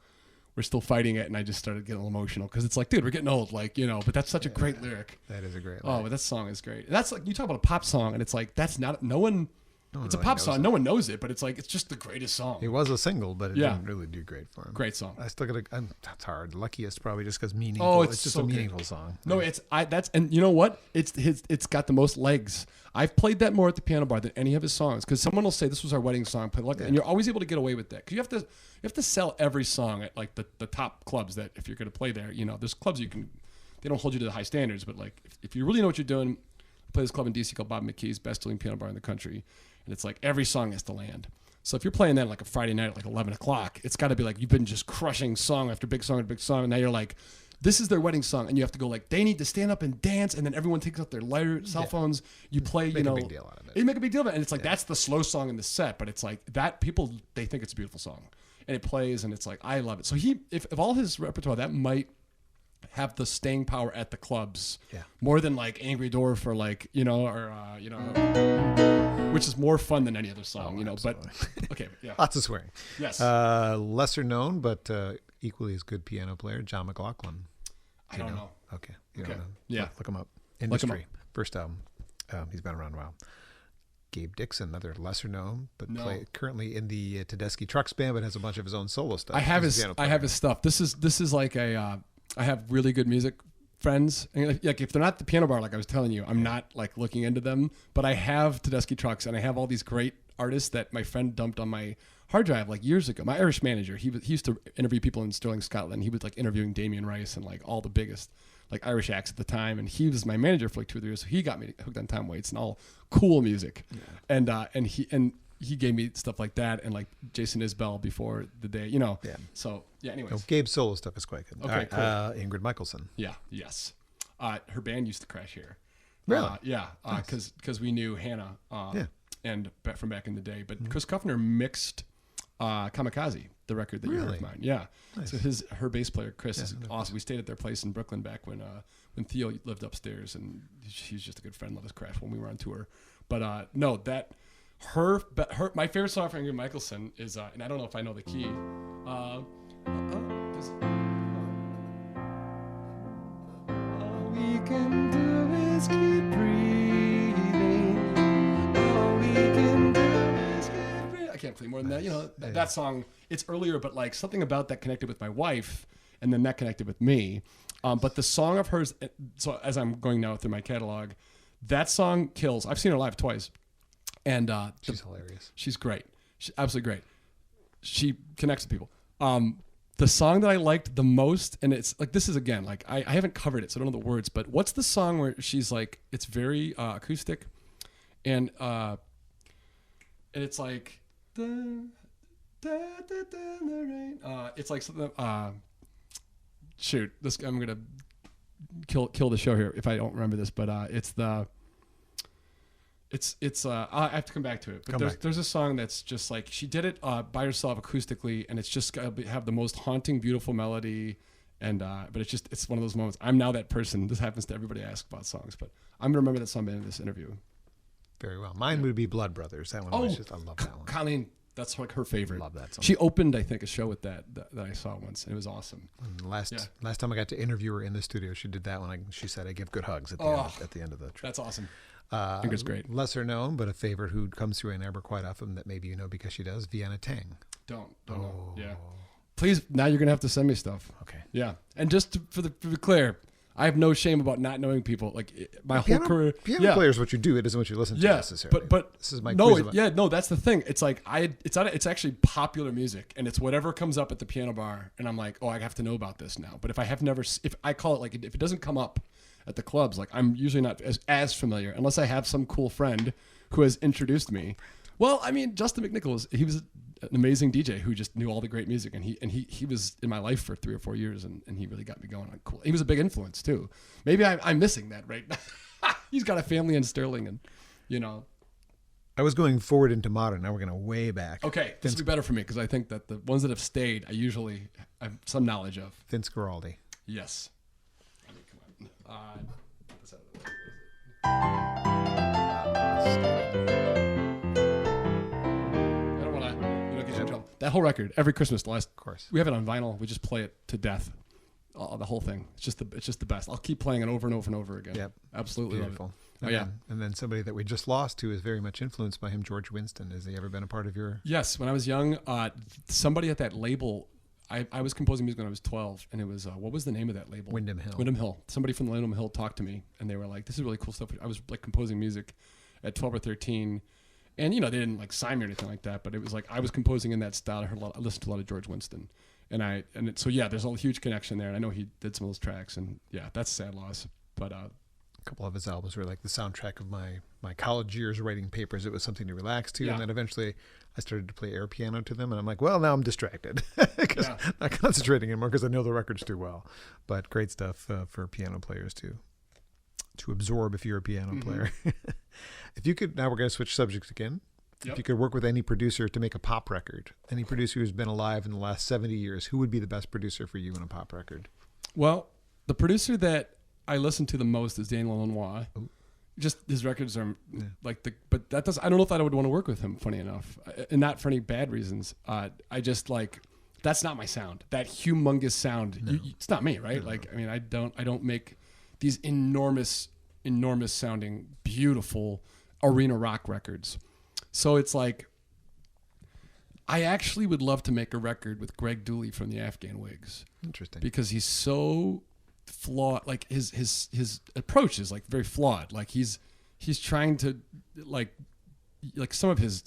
We're Still Fighting It, and I just started getting emotional because it's like, dude, we're getting old, like, you know. But that's such a great lyric. That is a great lyric. Oh, but that song is great. And that's like, you talk about a pop song, and it's like, that's not, no one it's really a pop song. No one knows it, but it's like, it's just the greatest song. It was a single, but it didn't really do great for him. Great song. I still got that's hard. Luckiest probably just because meaningful. Oh, it's just so a meaningful song. No, and you know what? It's got the most legs. I've played that more at the piano bar than any of his songs, because someone will say this was our wedding song, play Lucky, and you're always able to get away with that because you have to sell every song at like the top clubs that if you're going to play there, you know, there's clubs they don't hold you to the high standards, but like if you really know what you're doing, I play this club in DC called Bob McKee's, best selling piano bar in the country. And it's like every song has to land. So if you're playing that like a Friday night at like 11 o'clock, it's got to be like you've been just crushing song after big song after big song. And now you're like, this is their wedding song. And you have to go like, they need to stand up and dance. And then everyone takes out their lighter cell phones. You play, you know. Make a big deal out of it. You make a big deal of it. And it's like, that's the slow song in the set. But it's like that people, they think it's a beautiful song. And it plays and it's like, I love it. So if all his repertoire, that might have the staying power at the clubs more than like Angry Dwarf or like, you know, or, you know, which is more fun than any other song, you know, absolutely. But okay. Yeah. Lots of swearing. Yes. Lesser known, but equally as good piano player, John McLaughlin. I don't know. Okay. You don't know. Yeah. Look him up. Industry. First album. He's been around a while. Gabe Dixon, another lesser known, but currently in the Tedeschi Trucks band, but has a bunch of his own solo stuff. I have his stuff. This is like I have really good music friends. And like if they're not the piano bar, like I was telling you, I'm not like looking into them, but I have Tedeschi Trucks and I have all these great artists that my friend dumped on my hard drive like years ago. My Irish manager, he used to interview people in Stirling, Scotland. He was like interviewing Damien Rice and like all the biggest like Irish acts at the time. And he was my manager for like 2 or 3 years. So he got me hooked on Tom Waits and all cool music. Yeah. And he gave me stuff like that and like Jason Isbell before the day, you know. Yeah. So yeah. Anyways, no, Gabe's solo stuff is quite good. Okay, cool. Ingrid Michaelson. Yeah. Yes. Her band used to crash here. Really? Yeah. Because we knew Hannah. And from back in the day, but Chris Kuffner mixed Kamikaze, the record that you heard of mine. Yeah. Nice. So her bass player Chris is awesome. We stayed at their place in Brooklyn back when Theo lived upstairs, and he's just a good friend. Let us crash when we were on tour. But no, that. My favorite song from Ingrid Michaelson is, and I don't know if I know the key. All we can do is keep breathing. All we can do is keep breathing. I can't play more than that. You know, that song, it's earlier, but like something about that connected with my wife, and then that connected with me. But the song of hers, so as I'm going now through my catalog, that song kills. I've seen her live twice. And she's hilarious. She's great. She's absolutely great. She connects with people. The song that I liked the most, and it's like, this is again, like I haven't covered it, so I don't know the words, but what's the song where she's like, it's very acoustic, and it's like, it's like something, shoot, I'm going to kill the show here if I don't remember this, but it's I have to come back to it, but there's a song that's just like she did it by herself acoustically, and it's just gotta have the most haunting, beautiful melody, and but it's one of those moments. I'm now that person. This happens to everybody I ask about songs, but I'm gonna remember that song in this interview. Very well. Mine would be Blood Brothers. That one was just, I love that one. Colleen, that's like her favorite. I love that song. She opened, I think, a show with that I saw once, and it was awesome. Last time I got to interview her in the studio, she did that one. She said I give good hugs at the end of the trip. That's awesome. I think it's great. Lesser known, but a favorite who comes through Ann Arbor quite often that maybe you know because she does, Vienna Teng. Don't know. Yeah. Please, now you're going to have to send me stuff. Okay. Yeah. And just to be clear, I have no shame about not knowing people. Like my whole career, piano player is what you do. It isn't what you listen to necessarily. But this is my no, that's the thing. It's like it's actually popular music, and it's whatever comes up at the piano bar, and I'm like, oh, I have to know about this now. But if I call it like if it doesn't come up at the clubs, like I'm usually not as familiar unless I have some cool friend who has introduced me. Well, I mean, Justin McNichol he was an amazing DJ who just knew all the great music, and he was in my life for 3 or 4 years, and he really got me going on cool. He was a big influence too. Maybe I'm missing that right now. He's got a family in Sterling, and I was going forward into modern. Now we're going to way back. Okay, this will be better for me because I think that the ones that have stayed, I usually have some knowledge of. Vince Guaraldi. Yes. I mean, come on. That whole record, every Christmas, of course, we have it on vinyl. We just play it to death, the whole thing. It's just the best. I'll keep playing it over and over and over again. Yep, absolutely beautiful. Love it. And then somebody that we just lost who is very much influenced by him, George Winston. Has he ever been a part of your? Yes, when I was young, somebody at that label. I was composing music when I was 12, and it was what was the name of that label? Windham Hill. Windham Hill. Somebody from Windham Hill talked to me, and they were like, "This is really cool stuff." I was like composing music at 12 or 13. And, they didn't like sign me or anything like that, but it was like I was composing in that style. I listened to a lot of George Winston. So there's a huge connection there. And I know he did some of those tracks. And, that's a sad loss. But a couple of his albums were like the soundtrack of my college years writing papers. It was something to relax to. Yeah. And then eventually I started to play air piano to them. And I'm like, well, now I'm distracted because I'm not concentrating anymore because I know the records too well. But great stuff for piano players to absorb if you're a piano player. If you could, now we're going to switch subjects again. Yep. If you could work with any producer to make a pop record, any producer who's been alive in the last 70 years, who would be the best producer for you in a pop record? Well, the producer that I listen to the most is Daniel Lanois. Ooh. Just his records are but that does. I don't know if I would want to work with him. Funny enough, and not for any bad reasons. I just that's not my sound. That humongous sound. No. It's not me, right? No. I don't make these enormous sounding, beautiful arena rock records. So it's like, I actually would love to make a record with Greg Dooley from the Afghan Wigs. Interesting. Because he's so flawed. Like his approach is like very flawed. Like he's trying to like some of his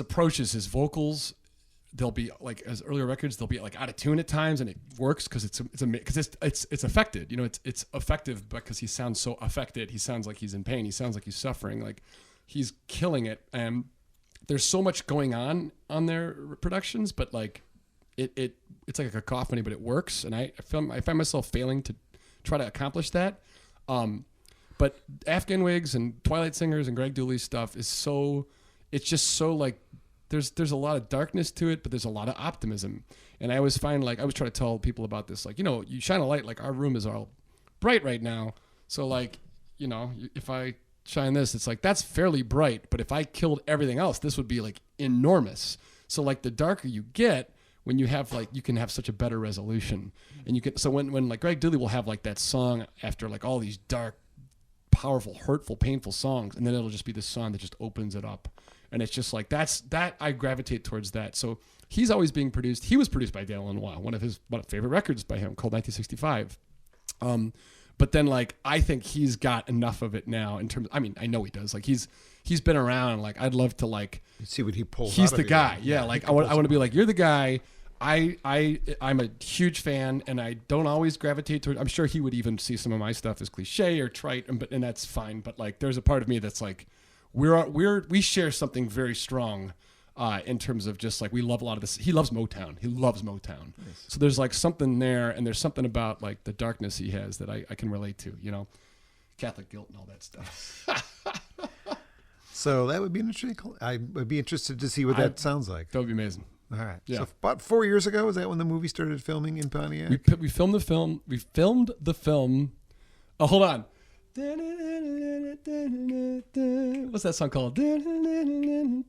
approaches, his vocals, they'll be like, as earlier records, they'll be like out of tune at times, and it works because it's affected. It's effective because he sounds so affected. He sounds like he's in pain. He sounds like he's suffering. Like he's killing it. And there's so much going on their productions, but like it's like a cacophony, but it works. And I find myself failing to try to accomplish that. But Afghan Wigs and Twilight Singers and Greg Dooley's stuff is it's just so like. There's a lot of darkness to it, but there's a lot of optimism. And I always find I always try to tell people about this, like, you shine a light, like our room is all bright right now. So like, if I shine this, it's like, that's fairly bright. But if I killed everything else, this would be like enormous. So like the darker you get, when you have you can have such a better resolution. And you can, so when like Greg Dooley will have like that song after like all these dark, powerful, hurtful, painful songs. And then it'll just be this song that just opens it up. And it's just like that I gravitate towards that. So he's always being produced. He was produced by Daniel Lanois, one of his favorite records by him called 1965. But then like I think he's got enough of it now in terms. I mean, I know he does. Like he's been around. Like I'd love to like see what he pulls. He's the guy. Yeah. Like I want to be like, you're the guy. I'm a huge fan, and I don't always gravitate toward. I'm sure he would even see some of my stuff as cliche or trite, and that's fine. But like, there's a part of me that's like. We share something very strong in terms of just like we love a lot of this. He loves Motown. Nice. So there's like something there, and there's something about like the darkness he has that I can relate to. Catholic guilt and all that stuff. So that would be interesting. I would be interested to see what that sounds like. That would be amazing. All right. Yeah. So about 4 years ago, is that when the movie started filming in Pontiac? We filmed the film. Oh, hold on. What's that song called? You know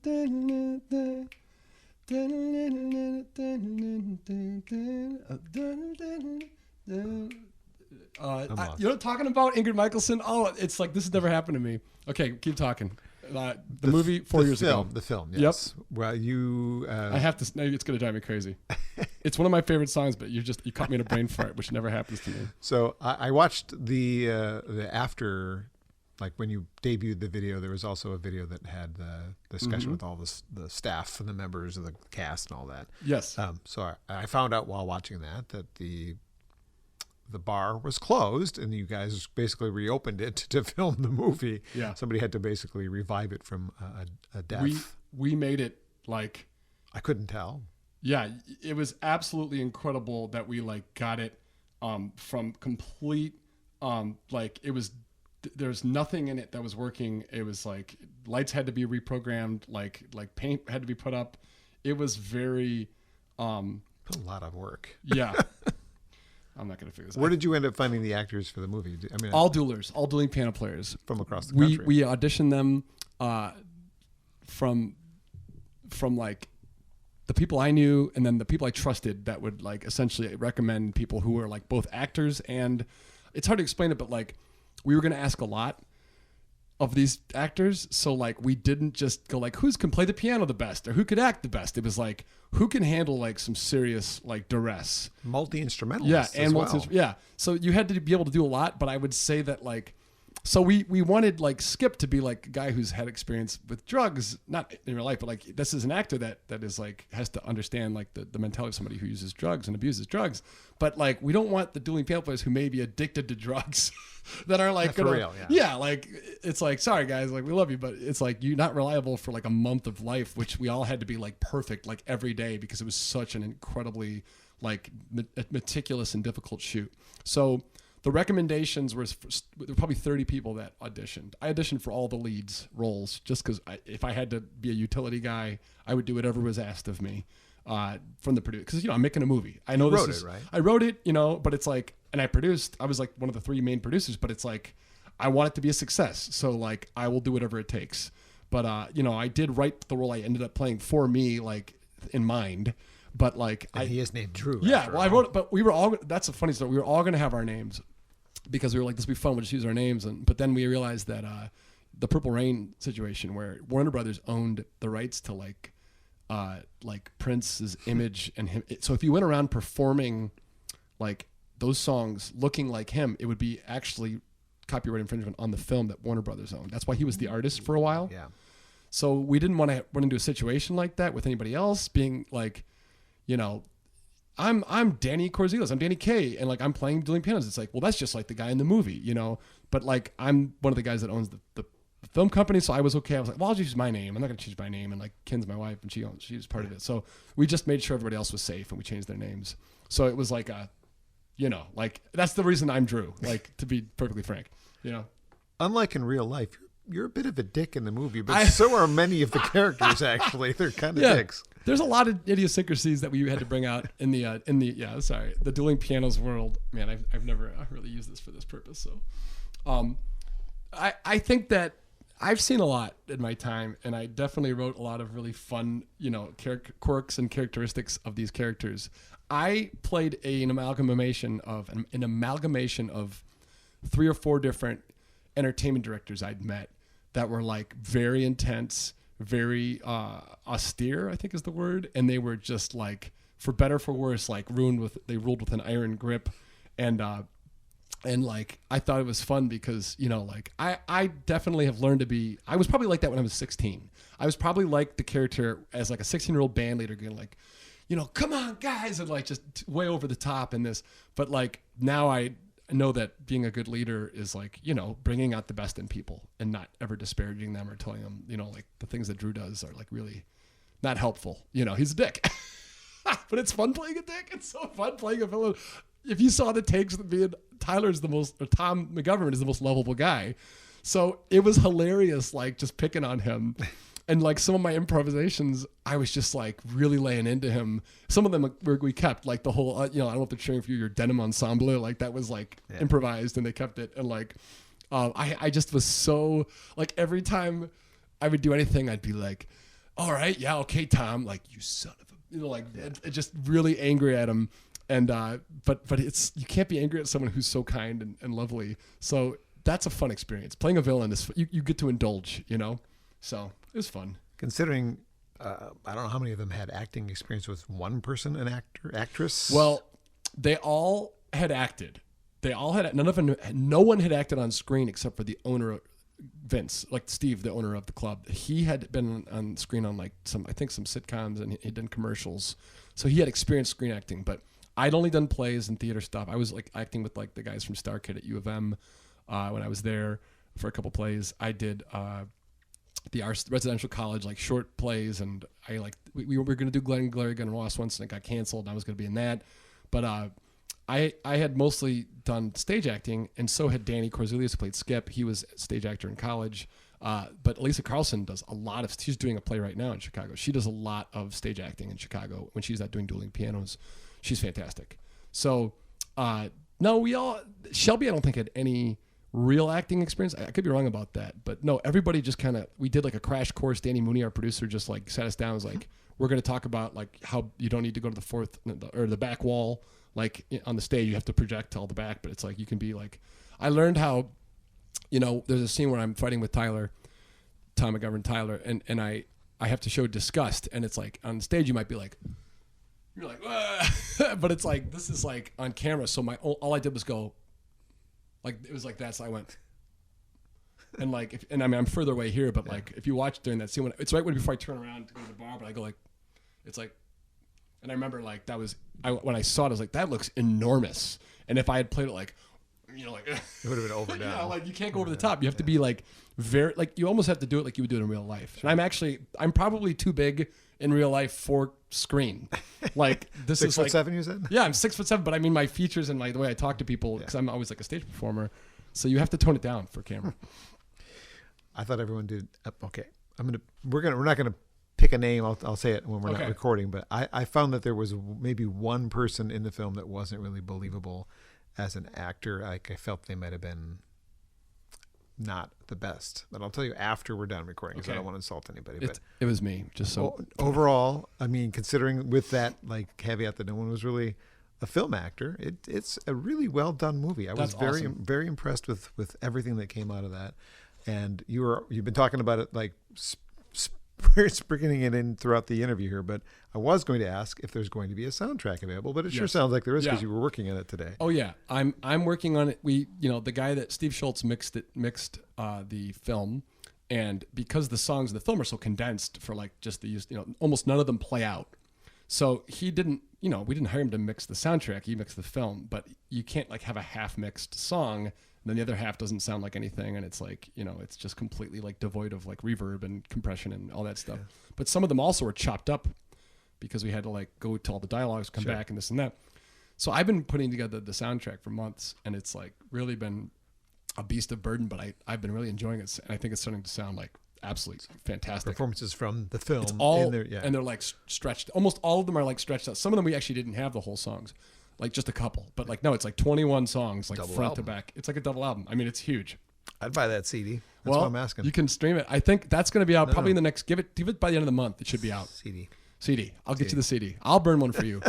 what I'm talking about? Ingrid Michaelson. Oh, it's like this has never happened to me. Okay, keep talking. The movie 4 years ago. The film, yes. Yep. Well, I have to. It's going to drive me crazy. It's one of my favorite songs, but you caught me in a brain fart, which never happens to me. So I watched the after, like when you debuted the video, there was also a video that had the discussion with all the staff and the members of the cast and all that. Yes. So I found out while watching that the bar was closed and you guys basically reopened it to film the movie. Yeah. Somebody had to basically revive it from a death. We made it like... I couldn't tell. Yeah, it was absolutely incredible that we like got it from complete like it was there's nothing in it that was working. It was like lights had to be reprogrammed, like paint had to be put up. It was very Put a lot of work. Yeah. I'm not going to figure this out. Where did you end up finding the actors for the movie? I mean, all duelers, all dueling piano players from across the country. We auditioned them from like the people I knew and then the people I trusted that would like essentially recommend people who were like both actors, and it's hard to explain it, but like we were going to ask a lot of these actors. So like we didn't just go like who can play the piano the best or who could act the best. It was like who can handle like some serious like duress. Multi-instrumentalists. Yeah, and yeah. So you had to be able to do a lot, but I would say that like so we wanted like Skip to be like a guy who's had experience with drugs, not in real life, but like this is an actor that is like has to understand like the mentality of somebody who uses drugs and abuses drugs. But like we don't want the dueling piano players who may be addicted to drugs that are like for real, yeah. Like it's like sorry guys, like we love you, but it's like you're not reliable for like a month of life, which we all had to be like perfect like every day because it was such an incredibly like meticulous and difficult shoot. So the recommendations were there were probably 30 people that auditioned. I auditioned for all the leads roles just because if I had to be a utility guy, I would do whatever was asked of me from the producer. Because, I'm making a movie. I know this is... right? I wrote it, but it's like... And I produced... I was like one of the 3 main producers, but it's like, I want it to be a success. So like, I will do whatever it takes. But, I did write the role I ended up playing for me, like, in mind. But like... he is named Drew. Yeah, well, I wrote it, but we were all... That's a funny story. We were all going to have our names. Because we were like, this will be fun, we'll just use our names. But then we realized that the Purple Rain situation where Warner Brothers owned the rights to like Prince's image and him. So if you went around performing like those songs looking like him, it would be actually copyright infringement on the film that Warner Brothers owned. That's why he was the artist for a while. Yeah. So we didn't want to run into a situation like that with anybody else being like, I'm Danny Corzilis. I'm Danny Kaye, and like I'm playing dueling pianos. It's like, well, that's just like the guy in the movie, But like I'm one of the guys that owns the film company, so I was okay. I was like, well, I'll just use my name. I'm not gonna change my name. And like Ken's my wife, and she's part of it. So we just made sure everybody else was safe, and we changed their names. So it was like like that's the reason I'm Drew. Like to be perfectly frank, Unlike in real life, you're a bit of a dick in the movie, but so are many of the characters. Actually, they're kind of dicks. There's a lot of idiosyncrasies that we had to bring out in the dueling pianos world. Man, I've never really used this for this purpose. So, I think that I've seen a lot in my time, and I definitely wrote a lot of really fun, quirks and characteristics of these characters. I played an amalgamation of 3 or 4 different entertainment directors I'd met that were like very intense, very austere, I think is the word, and they were just like, for better for worse, like ruled with an iron grip, and like I thought it was fun because like I definitely have learned to be. I was probably like that when I was 16. I was probably like the character as like a 16-year-old band leader, going like, come on guys, and like just way over the top in this. But like now I know that being a good leader is like, bringing out the best in people and not ever disparaging them or telling them, like the things that Drew does are like really not helpful. He's a dick, but it's fun playing a dick. It's so fun playing a villain. If you saw the takes that being Tom McGovern is the most lovable guy. So it was hilarious, like just picking on him. And like some of my improvisations, I was just like really laying into him. Some of them we kept, like the whole, I don't know if they're cheering for you, your denim ensemble, like that was like improvised, and they kept it. And like, I just was so like every time I would do anything, I'd be like, all right, yeah, okay, Tom, like you son of a, just really angry at him. And but it's you can't be angry at someone who's so kind and lovely. So that's a fun experience. Playing a villain is you get to indulge, So it was fun. Considering, I don't know how many of them had acting experience with one person, an actress. Well, they all had acted. They all had no one had acted on screen except for the owner, Vince, like Steve, the owner of the club. He had been on screen on like some sitcoms, and he'd done commercials. So he had experienced screen acting, but I'd only done plays and theater stuff. I was like acting with like the guys from Star Kid at U of M when I was there for a couple plays. I did the residential college like short plays, and I like we were going to do Glenn Glary Gun Ross once, and it got canceled. And I was going to be in that, but I had mostly done stage acting, and so had Danny Corzilius, who played Skip. He was a stage actor in college. But Lisa Carlson does a lot of. She's doing a play right now in Chicago. She does a lot of stage acting in Chicago when she's not doing dueling pianos. She's fantastic. So, no, Shelby, I don't think had any real acting experience. I could be wrong about that, but no, everybody just kind of, we did like a crash course. Danny Mooney, our producer, just like sat us down and was like, we're going to talk about like how you don't need to go to the fourth or the back wall. Like on the stage, you have to project all the back, but it's like, you can be like, I learned how, there's a scene where I'm fighting with Tom McGovern, Tyler, and I have to show disgust. And it's like on stage, you might be like, you're like, but it's like, this is like on camera. So all I did was go, like, it was like that. So I went, and like, I'm further away here, but like, if you watch during that scene, it's right before I turn around to go to the bar, but I go like, it's like, and I remember like when I saw it, I was like, that looks enormous. And if I had played it like, it would have been overdone. Yeah, like you can't go over the top. You have to be like very, like you almost have to do it like you would do it in real life. And I'm probably too big in real life for screen. Like this is 6'7", you said? Yeah, I'm 6'7", but I mean my features and the way I talk to people, because I'm always like a stage performer. So you have to tone it down for camera. I thought everyone did. Okay, we're not gonna pick a name. I'll say it when we're not recording. But I found that there was maybe one person in the film that wasn't really believable as an actor. Like I felt they might have been not the best. But I'll tell you after we're done recording, because I don't want to insult anybody. But it was me. Just so overall, I mean, considering with that like caveat that no one was really a film actor, it's a really well done movie. I was very very impressed with everything that came out of that. And you've been talking about it like sprinkling it in throughout the interview here, but I was going to ask if there's going to be a soundtrack available, but it sure sounds like there is, because you were working on it today. Oh yeah, I'm working on it. The guy that Steve Schultz mixed the film, and because the songs in the film are so condensed for like just the use, almost none of them play out. So he didn't, we didn't hire him to mix the soundtrack. He mixed the film, but you can't like have a half mixed song, and then the other half doesn't sound like anything, and it's like, it's just completely like devoid of like reverb and compression and all that stuff. Yeah. But some of them also were chopped up because we had to like go to all the dialogues, come back and this and that. So I've been putting together the soundtrack for months, and it's like really been a beast of burden, but I've been really enjoying it, and I think it's starting to sound like absolutely fantastic. Performances from the film. It's all, and they're like stretched. Almost all of them are like stretched out. Some of them we actually didn't have the whole songs. Like just a couple, but like no, it's like 21 songs, like double front album. To back. It's like a double album. I mean, it's huge. I'd buy that CD. That's what I'm asking. You can stream it. I think that's going to be out probably in the next. Give it by the end of the month. It should be out. CD. I'll get you the CD. I'll burn one for you.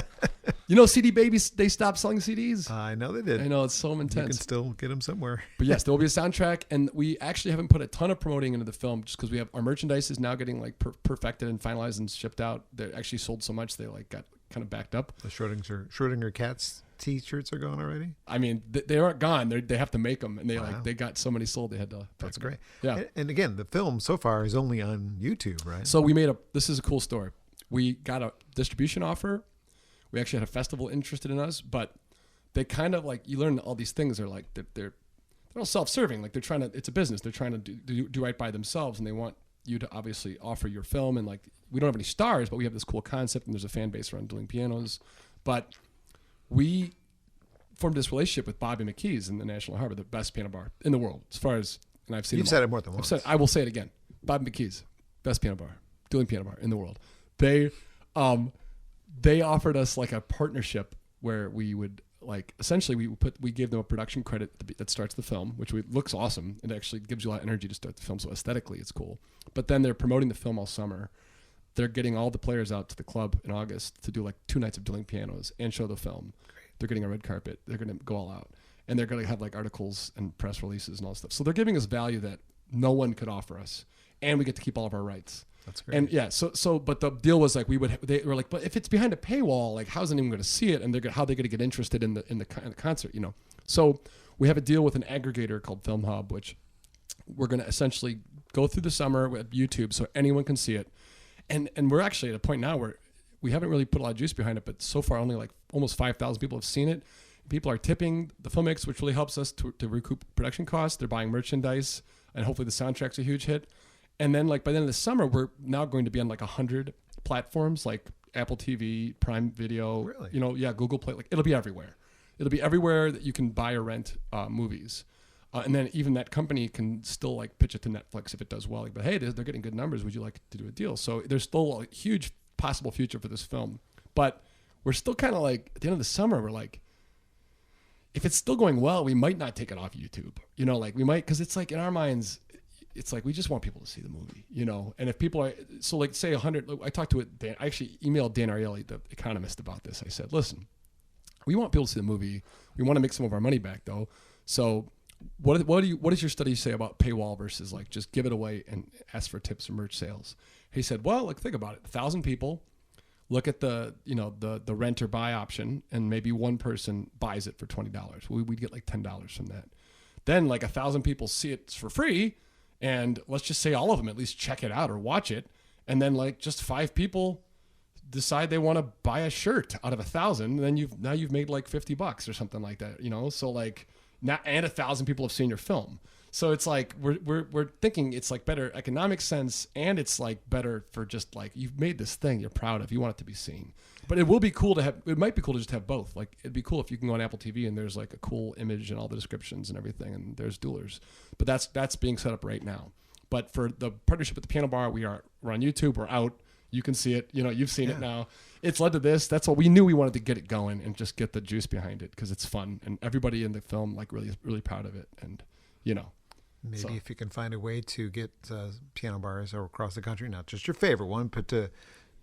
CD Babies, they stopped selling CDs. I know they did. I know, it's so intense. You can still get them somewhere. But yes, there will be a soundtrack, and we actually haven't put a ton of promoting into the film just because we have our merchandise is now getting like perfected and finalized and shipped out. They actually sold so much they like got kind of backed up. The Schrodinger Cats T-shirts are gone already. I mean, they aren't gone. They have to make them, and they got so many sold they had to. That's great. Yeah. And again, the film so far is only on YouTube, right? So this is a cool story. We got a distribution offer. We actually had a festival interested in us, but they kind of like, you learn all these things are like they're all self-serving. Like it's a business. They're trying to do right by themselves, and they want you to obviously offer your film. And like, we don't have any stars, but we have this cool concept, and there's a fan base around dueling pianos. But we formed this relationship with Bobby McKee's in the National Harbor, the best piano bar in the world, as far as, and I've seen. You've said it more than once. I will say it again. Bobby McKee's, best piano bar, dueling piano bar in the world. They offered us like a partnership where we would like, essentially we gave them a production credit that starts the film, which looks awesome. It actually gives you a lot of energy to start the film. So aesthetically it's cool, but then they're promoting the film all summer. They're getting all the players out to the club in August to do like 2 nights of dueling pianos and show the film. Great. They're getting a red carpet. They're going to go all out, and they're going to have like articles and press releases and all that stuff. So they're giving us value that no one could offer us. and we get to keep all of our rights. That's great. And yeah, but the deal was like they were like, but if it's behind a paywall, like how's anyone going to see it, and how are they going to get interested in the concert, you know? So we have a deal with an aggregator called Film Hub, which we're going to essentially go through the summer with YouTube so anyone can see it, and we're actually at a point now where we haven't really put a lot of juice behind it, but so far only like almost 5,000 people have seen it. People are tipping the filmmakers, which really helps us to recoup production costs. They're buying merchandise, and hopefully the soundtrack's a huge hit. And then like by the end of the summer, we're now going to be on like 100 platforms like Apple TV, Prime Video, Really? you know, Google Play. Like it'll be everywhere. It'll be everywhere that you can buy or rent movies. And then even that company can still like pitch it to Netflix if it does well. Like, but hey, they're getting good numbers. Would you like to do a deal? So there's still a huge possible future for this film. But we're still kind of like at the end of the summer, we're like, if it's still going well, we might not take it off YouTube. You know, like we might, because it's like in our minds, it's like we just want people to see the movie, you know. And if people are so like say 100, I talked to I actually emailed Dan Ariely, the economist, about this. I said, listen, we want people to see the movie. We want to make some of our money back though. So what does your study say about paywall versus like just give it away and ask for tips or merch sales? He said, well, like think about it. 1,000 people look at the rent or buy option, and maybe one person buys it for $20. We'd get like $10 from that. Then like 1,000 people see it for free. And let's just say all of them at least check it out or watch it. And then like just 5 people decide they want to buy a shirt out of 1,000. Then you've made like $50 or something like that, you know? So like now, and 1,000 people have seen your film. So it's like, we're thinking it's like better economic sense. And it's like better for just like, you've made this thing you're proud of. You want it to be seen. But it will be cool it might be cool to just have both. Like it'd be cool if you can go on Apple TV and there's like a cool image and all the descriptions and everything, and there's duelers. But that's being set up right now. But for the partnership with the Piano Bar, we're on YouTube. We're out. You can see it. You know, you've seen it now. It's led to this. That's what we knew. We wanted to get it going and just get the juice behind it because it's fun, and everybody in the film like really proud of it. And you know, maybe if you can find a way to get piano bars across the country, not just your favorite one, but to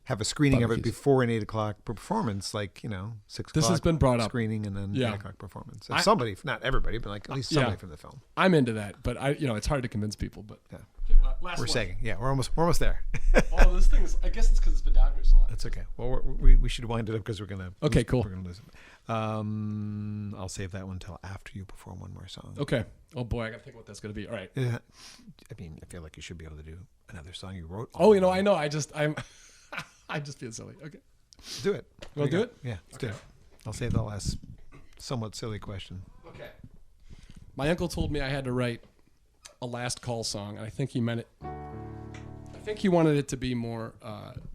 have a screening of it before an 8 o'clock performance, like, you know, 6 o'clock. This has been brought up. Screening and then 8 o'clock performance. So somebody, not everybody, but like at least somebody from the film. I'm into that, but it's hard to convince people. But yeah. Okay, we're saying, we're almost there. Oh, this thing is. I guess it's because it's been down here so long. That's okay. Well, we should wind it up because we're gonna. Okay, cool. We're gonna lose it. I'll save that one until after you perform one more song. Okay. Oh boy, I gotta think what that's gonna be. All right. Yeah. I mean, I feel like you should be able to do another song you wrote. Oh, I know. I'm just being silly. Okay. Do it. You want to do it? Yeah, let's do it. I'll save the last somewhat silly question. Okay. My uncle told me I had to write a last call song, and I think he meant it. I think he wanted it to be more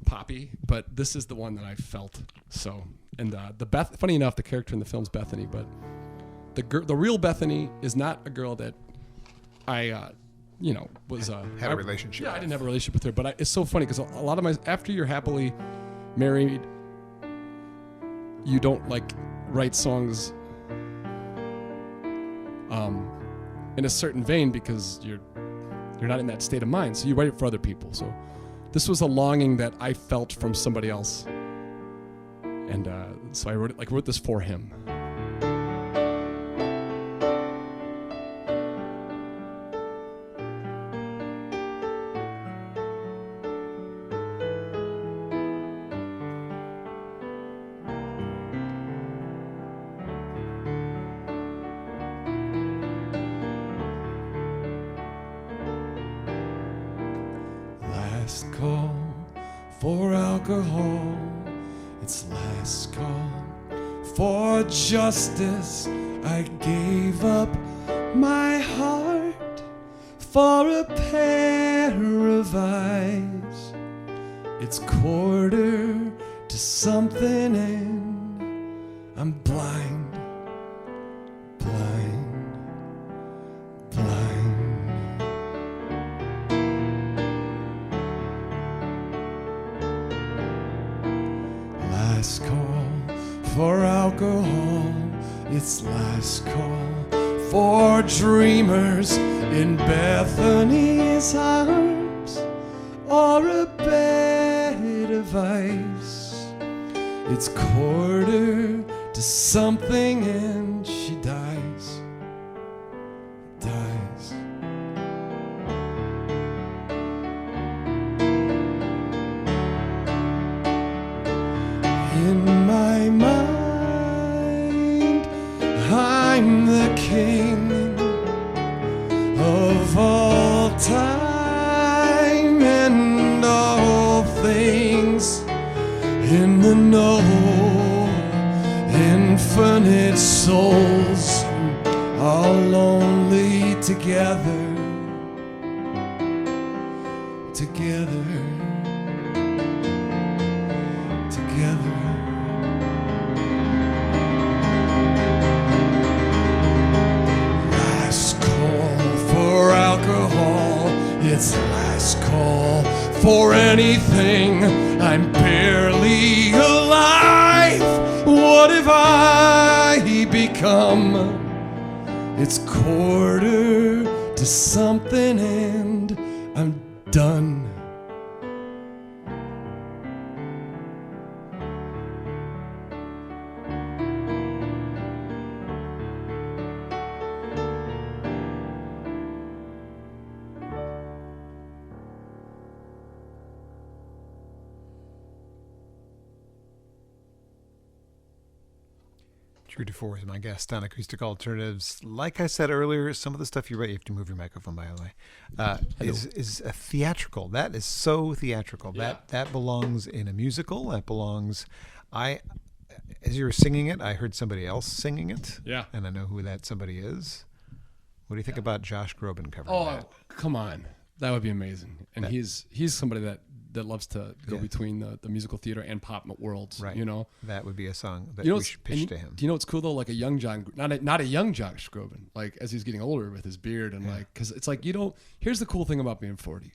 poppy, but this is the one that I felt. So, and funny enough, the character in the film's Bethany, but the real Bethany is not a girl that I was had a relationship. Yeah, I didn't have a relationship with her, but it's so funny because a lot of after you're happily married, you don't like write songs in a certain vein because you're not in that state of mind, so you write it for other people. So this was a longing that I felt from somebody else, and so I wrote this for him. Last call for alcohol, it's last call for justice. I gave up my heart for a pair of eyes. It's 1:45 and I'm blind, blind, blind. Last call for alcohol, it's last call for dreamers in Bethany's arms or a bed of ice. It's 1:45 and she dies, dies. In my mind, I'm the king of all time and all things. In the know, infinite souls are lonely together. Last call for alcohol, it's last call for anything. I'm barely alive. What have I become? It's quarter to something and I'm done. Drew DeFore is my guest on Acoustic Alternatives. Like I said earlier, some of the stuff you write, you have to move your microphone, by the way, is a theatrical. That is so theatrical. Yeah. That belongs in a musical. That belongs. As you were singing it, I heard somebody else singing it. Yeah. And I know who that somebody is. What do you think about Josh Groban covering Oh, that? come on. That would be amazing. And he's somebody that loves to go between the musical theater and pop worlds, Right. you know? That would be a song that You know, we should pitch to him. Do you know what's cool though? Like a young not a young Josh Groban, like as he's getting older with his beard and like, cause it's like, here's the cool thing about being 40.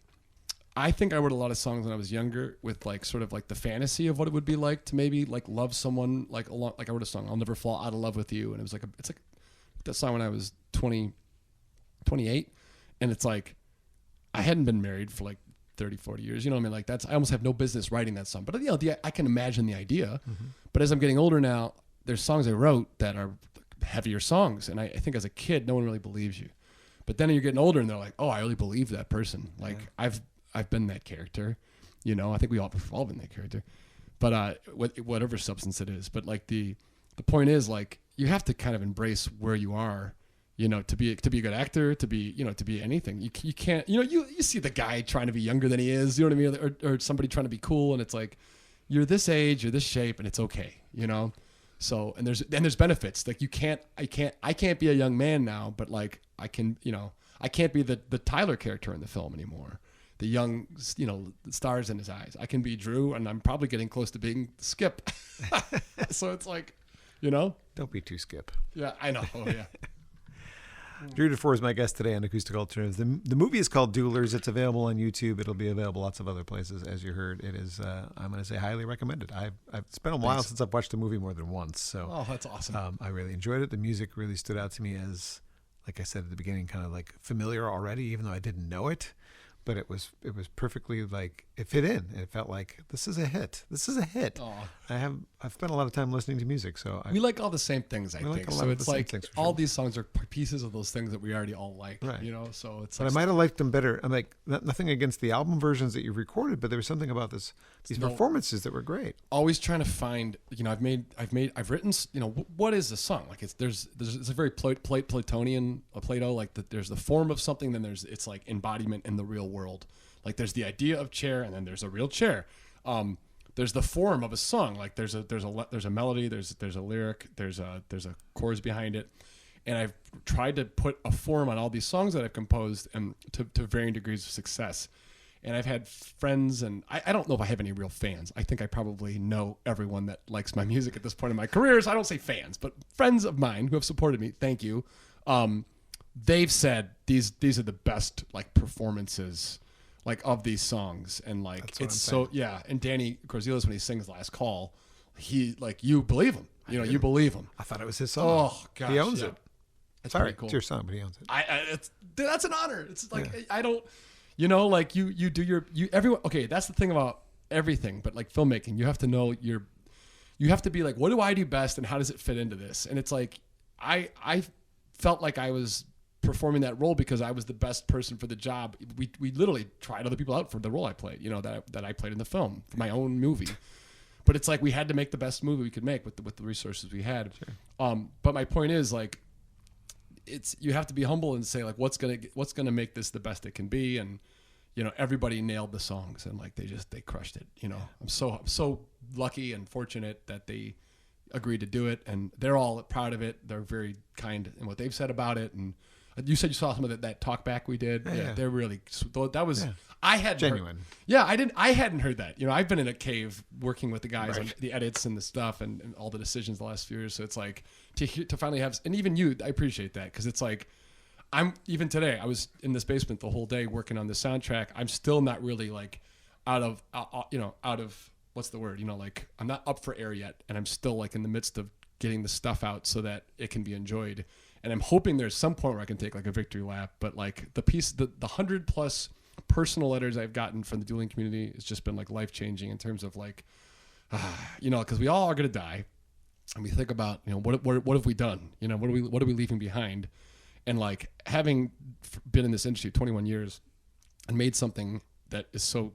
I think I wrote a lot of songs when I was younger with like sort of like the fantasy of what it would be like to maybe like love someone like I wrote a song, I'll Never Fall Out of Love with You. And it was like, it's like that song when I was 28. And it's like, I hadn't been married for like 30, 40 years. You know what I mean? Like I almost have no business writing that song, but you know, I can imagine the idea, but as I'm getting older now, there's songs I wrote that are heavier songs. And I think as a kid, no one really believes you, but then you're getting older and they're like, oh, I really believe that person. Like I've been that character, you know, I think we've all been that character, but whatever substance it is. But like the point is like, you have to kind of embrace where you are, you know, to be a good actor, to be anything. You can't, you know, you see the guy trying to be younger than he is, you know what I mean? Or somebody trying to be cool. And it's like, you're this age, you're this shape, and it's okay, you know? So, and there's benefits. Like I can't be a young man now, but like I can, you know, I can't be the Tyler character in the film anymore. The young, you know, stars in his eyes. I can be Drew, and I'm probably getting close to being Skip. So it's like, you know? Don't be too Skip. Yeah, I know. Oh, yeah. Drew DeFore is my guest today on Acoustic Alternatives. The movie is called Duelers. It's available on YouTube. It'll be available lots of other places, as you heard. It is, I'm going to say, highly recommended. It's been a while since I've watched a movie more than once. So, oh, that's awesome. I really enjoyed it. The music really stood out to me as, like I said at the beginning, kind of like familiar already, even though I didn't know it. But it was perfectly like it fit in. It felt like this is a hit. This is a hit. Oh. I've spent a lot of time listening to music, so we like all the same things. I like think a lot so. of It's the same like things, for all sure. these songs are pieces of those things that we already all like. Right. You know, so it's. But like, I might have liked them better. I'm like nothing against the album versions that you recorded, but there was something about these performances that were great. Always trying to find. You know, I've written. You know, what is a song? Like it's a very Platonian Plato. Like there's the form of something, then it's like embodiment in the real world. Like there's the idea of chair, and then there's a real chair. There's the form of a song. Like there's a melody, there's a lyric, there's a chorus behind it, and I've tried to put a form on all these songs that I've composed, and to varying degrees of success. And I've had friends, and I don't know if I have any real fans. I think I probably know everyone that likes my music at this point in my career. So I don't say fans, but friends of mine who have supported me. Thank you. They've said these are the best like performances like of these songs, and like it's so and Danny Corzelis, when he sings Last Call, he like, you believe him, you know, you believe him. I thought it was his song. Oh gosh, he owns it. That's Sorry, pretty cool. it's your song, but he owns it. That's an honor. It's like I don't, you know, like you do everyone. Okay, that's the thing about everything, but like filmmaking, you have to know you have to be like, what do I do best, and how does it fit into this? And it's like I felt like I was performing that role because I was the best person for the job. We literally tried other people out for the role I played, you know, that I played in the film for my own movie. but it's like we had to make the best movie we could make with the resources we had. Sure. But my point is like, you have to be humble and say like, what's gonna make this the best it can be, and everybody nailed the songs and like they crushed it. I'm so lucky and fortunate that they agreed to do it, and they're all proud of it. They're very kind in what they've said about it. And you said you saw some of that talk back we did. Yeah. They're really, that was, I had genuine. I hadn't heard that. I've been in a cave working with the guys on the edits and the stuff and all the decisions the last few years. So it's like to finally have, and even you, I appreciate that, because it's like, even today, I was in this basement the whole day working on the soundtrack. I'm still not really like out of what's the word? Like I'm not up for air yet, and I'm still like in the midst of getting the stuff out so that it can be enjoyed. And I'm hoping there's some point where I can take like a victory lap. But like the 100+ personal letters I've gotten from the dueling community has just been like life changing in terms of like, because we all are gonna die, and we think about what have we done? What are we leaving behind? And like having been in this industry 21 years and made something that is so,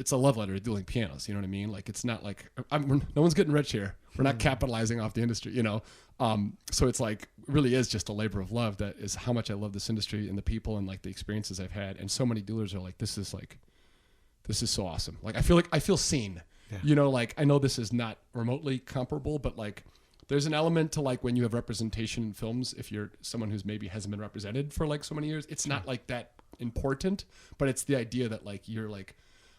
it's a love letter to dueling pianos. You know what I mean? Like, it's not like no one's getting rich here. We're not capitalizing off the industry, So it's like, it really is just a labor of love. That is how much I love this industry and the people and like the experiences I've had. And so many dealers are like, this is so awesome. Like, I feel seen, like I know this is not remotely comparable, but like, there's an element to like when you have representation in films, if you're someone who's maybe hasn't been represented for like so many years, it's not like that important, but it's the idea that like, you're like,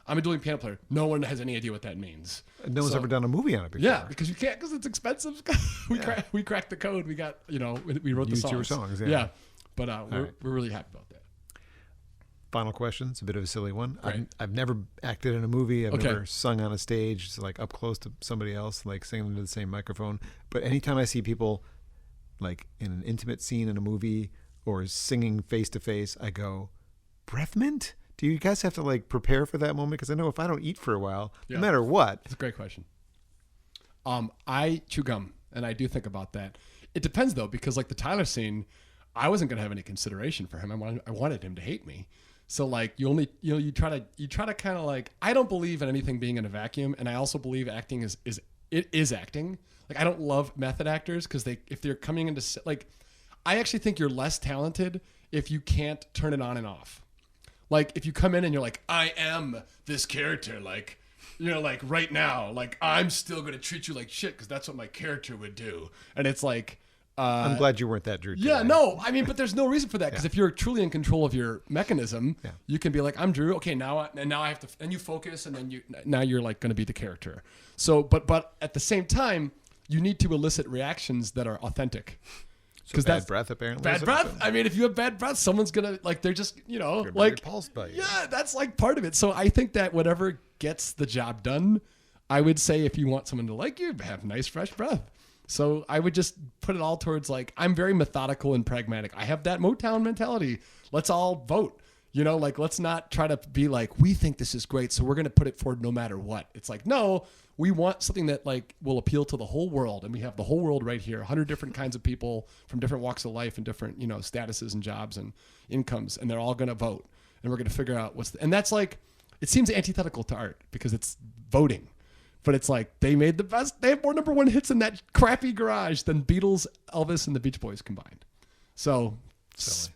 I'm a dueling piano player. No one has any idea what that means. No one's ever done a movie on it before. Yeah, because you can't, because it's expensive. We cracked the code. We got, we wrote the songs. Your songs, yeah. But we're really happy about that. Final question. It's a bit of a silly one. Right. I've never acted in a movie. I've never sung on a stage, so like up close to somebody else, like singing into the same microphone. But anytime I see people like in an intimate scene in a movie or singing face to face, I go, breath mint? Do you guys have to like prepare for that moment? Because I know if I don't eat for a while, no matter what. It's a great question. I chew gum, and I do think about that. It depends though, because like the Tyler scene, I wasn't gonna have any consideration for him. I wanted him to hate me. So like you try to kind of like, I don't believe in anything being in a vacuum, and I also believe acting is acting. Like I don't love method actors because if they're coming into like, I actually think you're less talented if you can't turn it on and off. Like if you come in and you're like, I am this character, like, like right now, like I'm still gonna treat you like shit because that's what my character would do, and it's like. I'm glad you weren't that Drew. Yeah, today. No, I mean, but there's no reason for that because if you're truly in control of your mechanism, you can be like, I'm Drew. Okay, now I have to, and you focus, and then now you're like going to be the character. So, but at the same time, you need to elicit reactions that are authentic. Because bad breath, apparently. Bad breath. I mean, if you have bad breath, someone's gonna like. They're just like repulsed by you. Yeah, that's like part of it. So I think that whatever gets the job done, I would say if you want someone to like you, have nice fresh breath. So I would just put it all towards like, I'm very methodical and pragmatic. I have that Motown mentality. Let's all vote, like let's not try to be like, we think this is great, so we're going to put it forward no matter what. It's like, no, we want something that like will appeal to the whole world. And we have the whole world right here, 100 different kinds of people from different walks of life and different, statuses and jobs and incomes. And they're all going to vote. And we're going to figure out and that's like, it seems antithetical to art because it's voting. But it's like they made the best. They have more #1 hits in that crappy garage than Beatles, Elvis, and the Beach Boys combined. So, silly.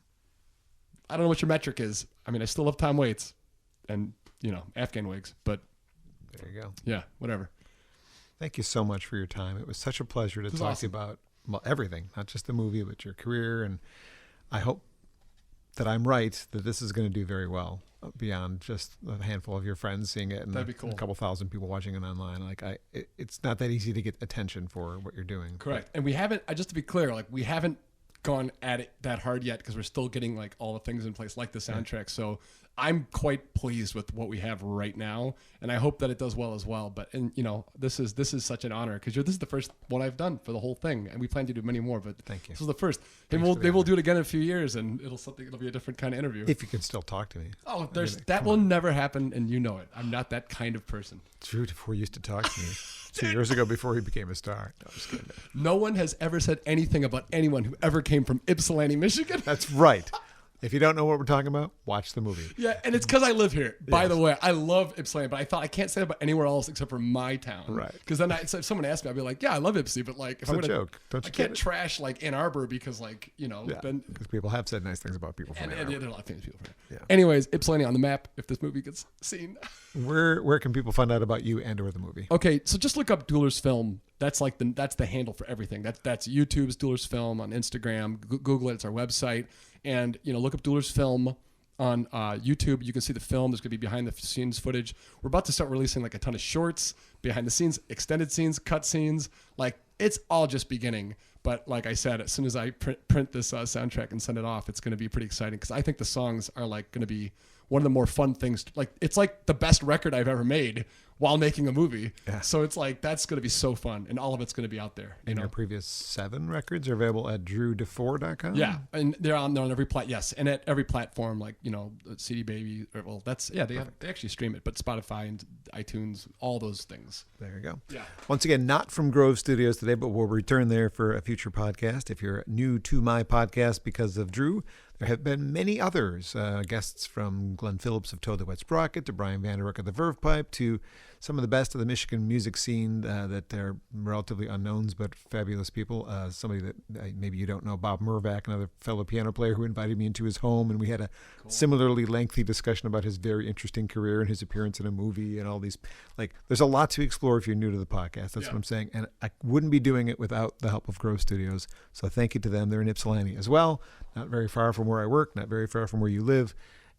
I don't know what your metric is. I mean, I still love Tom Waits and, Afghan Wigs, but. There you go. Yeah, whatever. Thank you so much for your time. It was such a pleasure to talk to you about everything, not just the movie, but your career. And I hope that I'm right that this is going to do very well beyond just a handful of your friends seeing it and that'd be cool. A couple thousand people watching it online. Like it's not that easy to get attention for what you're doing. Correct. And we haven't, just to be clear, like we haven't gone at it that hard yet because we're still getting like all the things in place, like the soundtrack. Yeah. So I'm quite pleased with what we have right now, and I hope that it does well as well. But this is such an honor because this is the first one I've done for the whole thing, and we plan to do many more. But thank you. This is the first. And maybe we'll do it again in a few years, and it'll be a different kind of interview. If you can still talk to me. Oh, that will never happen, and you know it. I'm not that kind of person. Drew DeFore used to talk to me 2 years ago before he became a star. No, I'm just kidding. No one has ever said anything about anyone who ever came from Ypsilanti, Michigan. That's right. If you don't know what we're talking about, watch the movie. Yeah, and it's because I live here. By the way, I love Ypsilanti, but I thought I can't say that about anywhere else except for my town. Right. Because then if someone asked me, I'd be like, yeah, I love Ypsi, but like, if I'm It's a gonna, joke. Don't you I get can't it? trash like Ann Arbor because like, then Because people have said nice things about people from Ann and Arbor. there are a lot of famous people from there. Yeah. Anyways, Ypsilanti on the map if this movie gets seen. Where can people find out about you and or the movie? Okay, so just look up Dueler's Film. That's like that's the handle for everything. That's YouTube's Dueler's Film on Instagram. Google it. It's our website. And look up Dueler's Film on YouTube. You can see the film. There's gonna be behind the scenes footage. We're about to start releasing like a ton of shorts, behind the scenes, extended scenes, cut scenes. Like it's all just beginning. But like I said, as soon as I print this soundtrack and send it off, it's gonna be pretty exciting because I think the songs are like gonna be one of the more fun things. Like it's like the best record I've ever made while making a movie. Yeah. So it's like that's going to be so fun, and all of it's going to be out there. And your previous 7 records are available at drewdefour.com? Yeah, and they're on every and at every platform, like CD Baby. They actually stream it, but Spotify and iTunes, all those things. There you go. Yeah. Once again, not from Grove Studios today, but we'll return there for a future podcast. If you're new to my podcast because of Drew, there have been many others, guests from Glenn Phillips of Toad the Wet Sprocket to Brian Vanderhook of the Verve Pipe to some of the best of the Michigan music scene that are relatively unknowns but fabulous people. Somebody that maybe you don't know, Bob Mervack, another fellow piano player who invited me into his home, and we had a similarly lengthy discussion about his very interesting career and his appearance in a movie and all these. Like, there's a lot to explore if you're new to the podcast. That's what I'm saying. And I wouldn't be doing it without the help of Grove Studios. So thank you to them. They're in Ypsilanti as well. Not very far from where I work, not very far from where you live.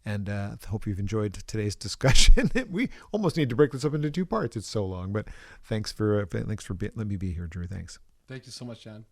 And hope you've enjoyed today's discussion. We almost need to break this up into 2 parts. It's so long, but thanks for letting me be here, Drew. Thanks. Thank you so much, John.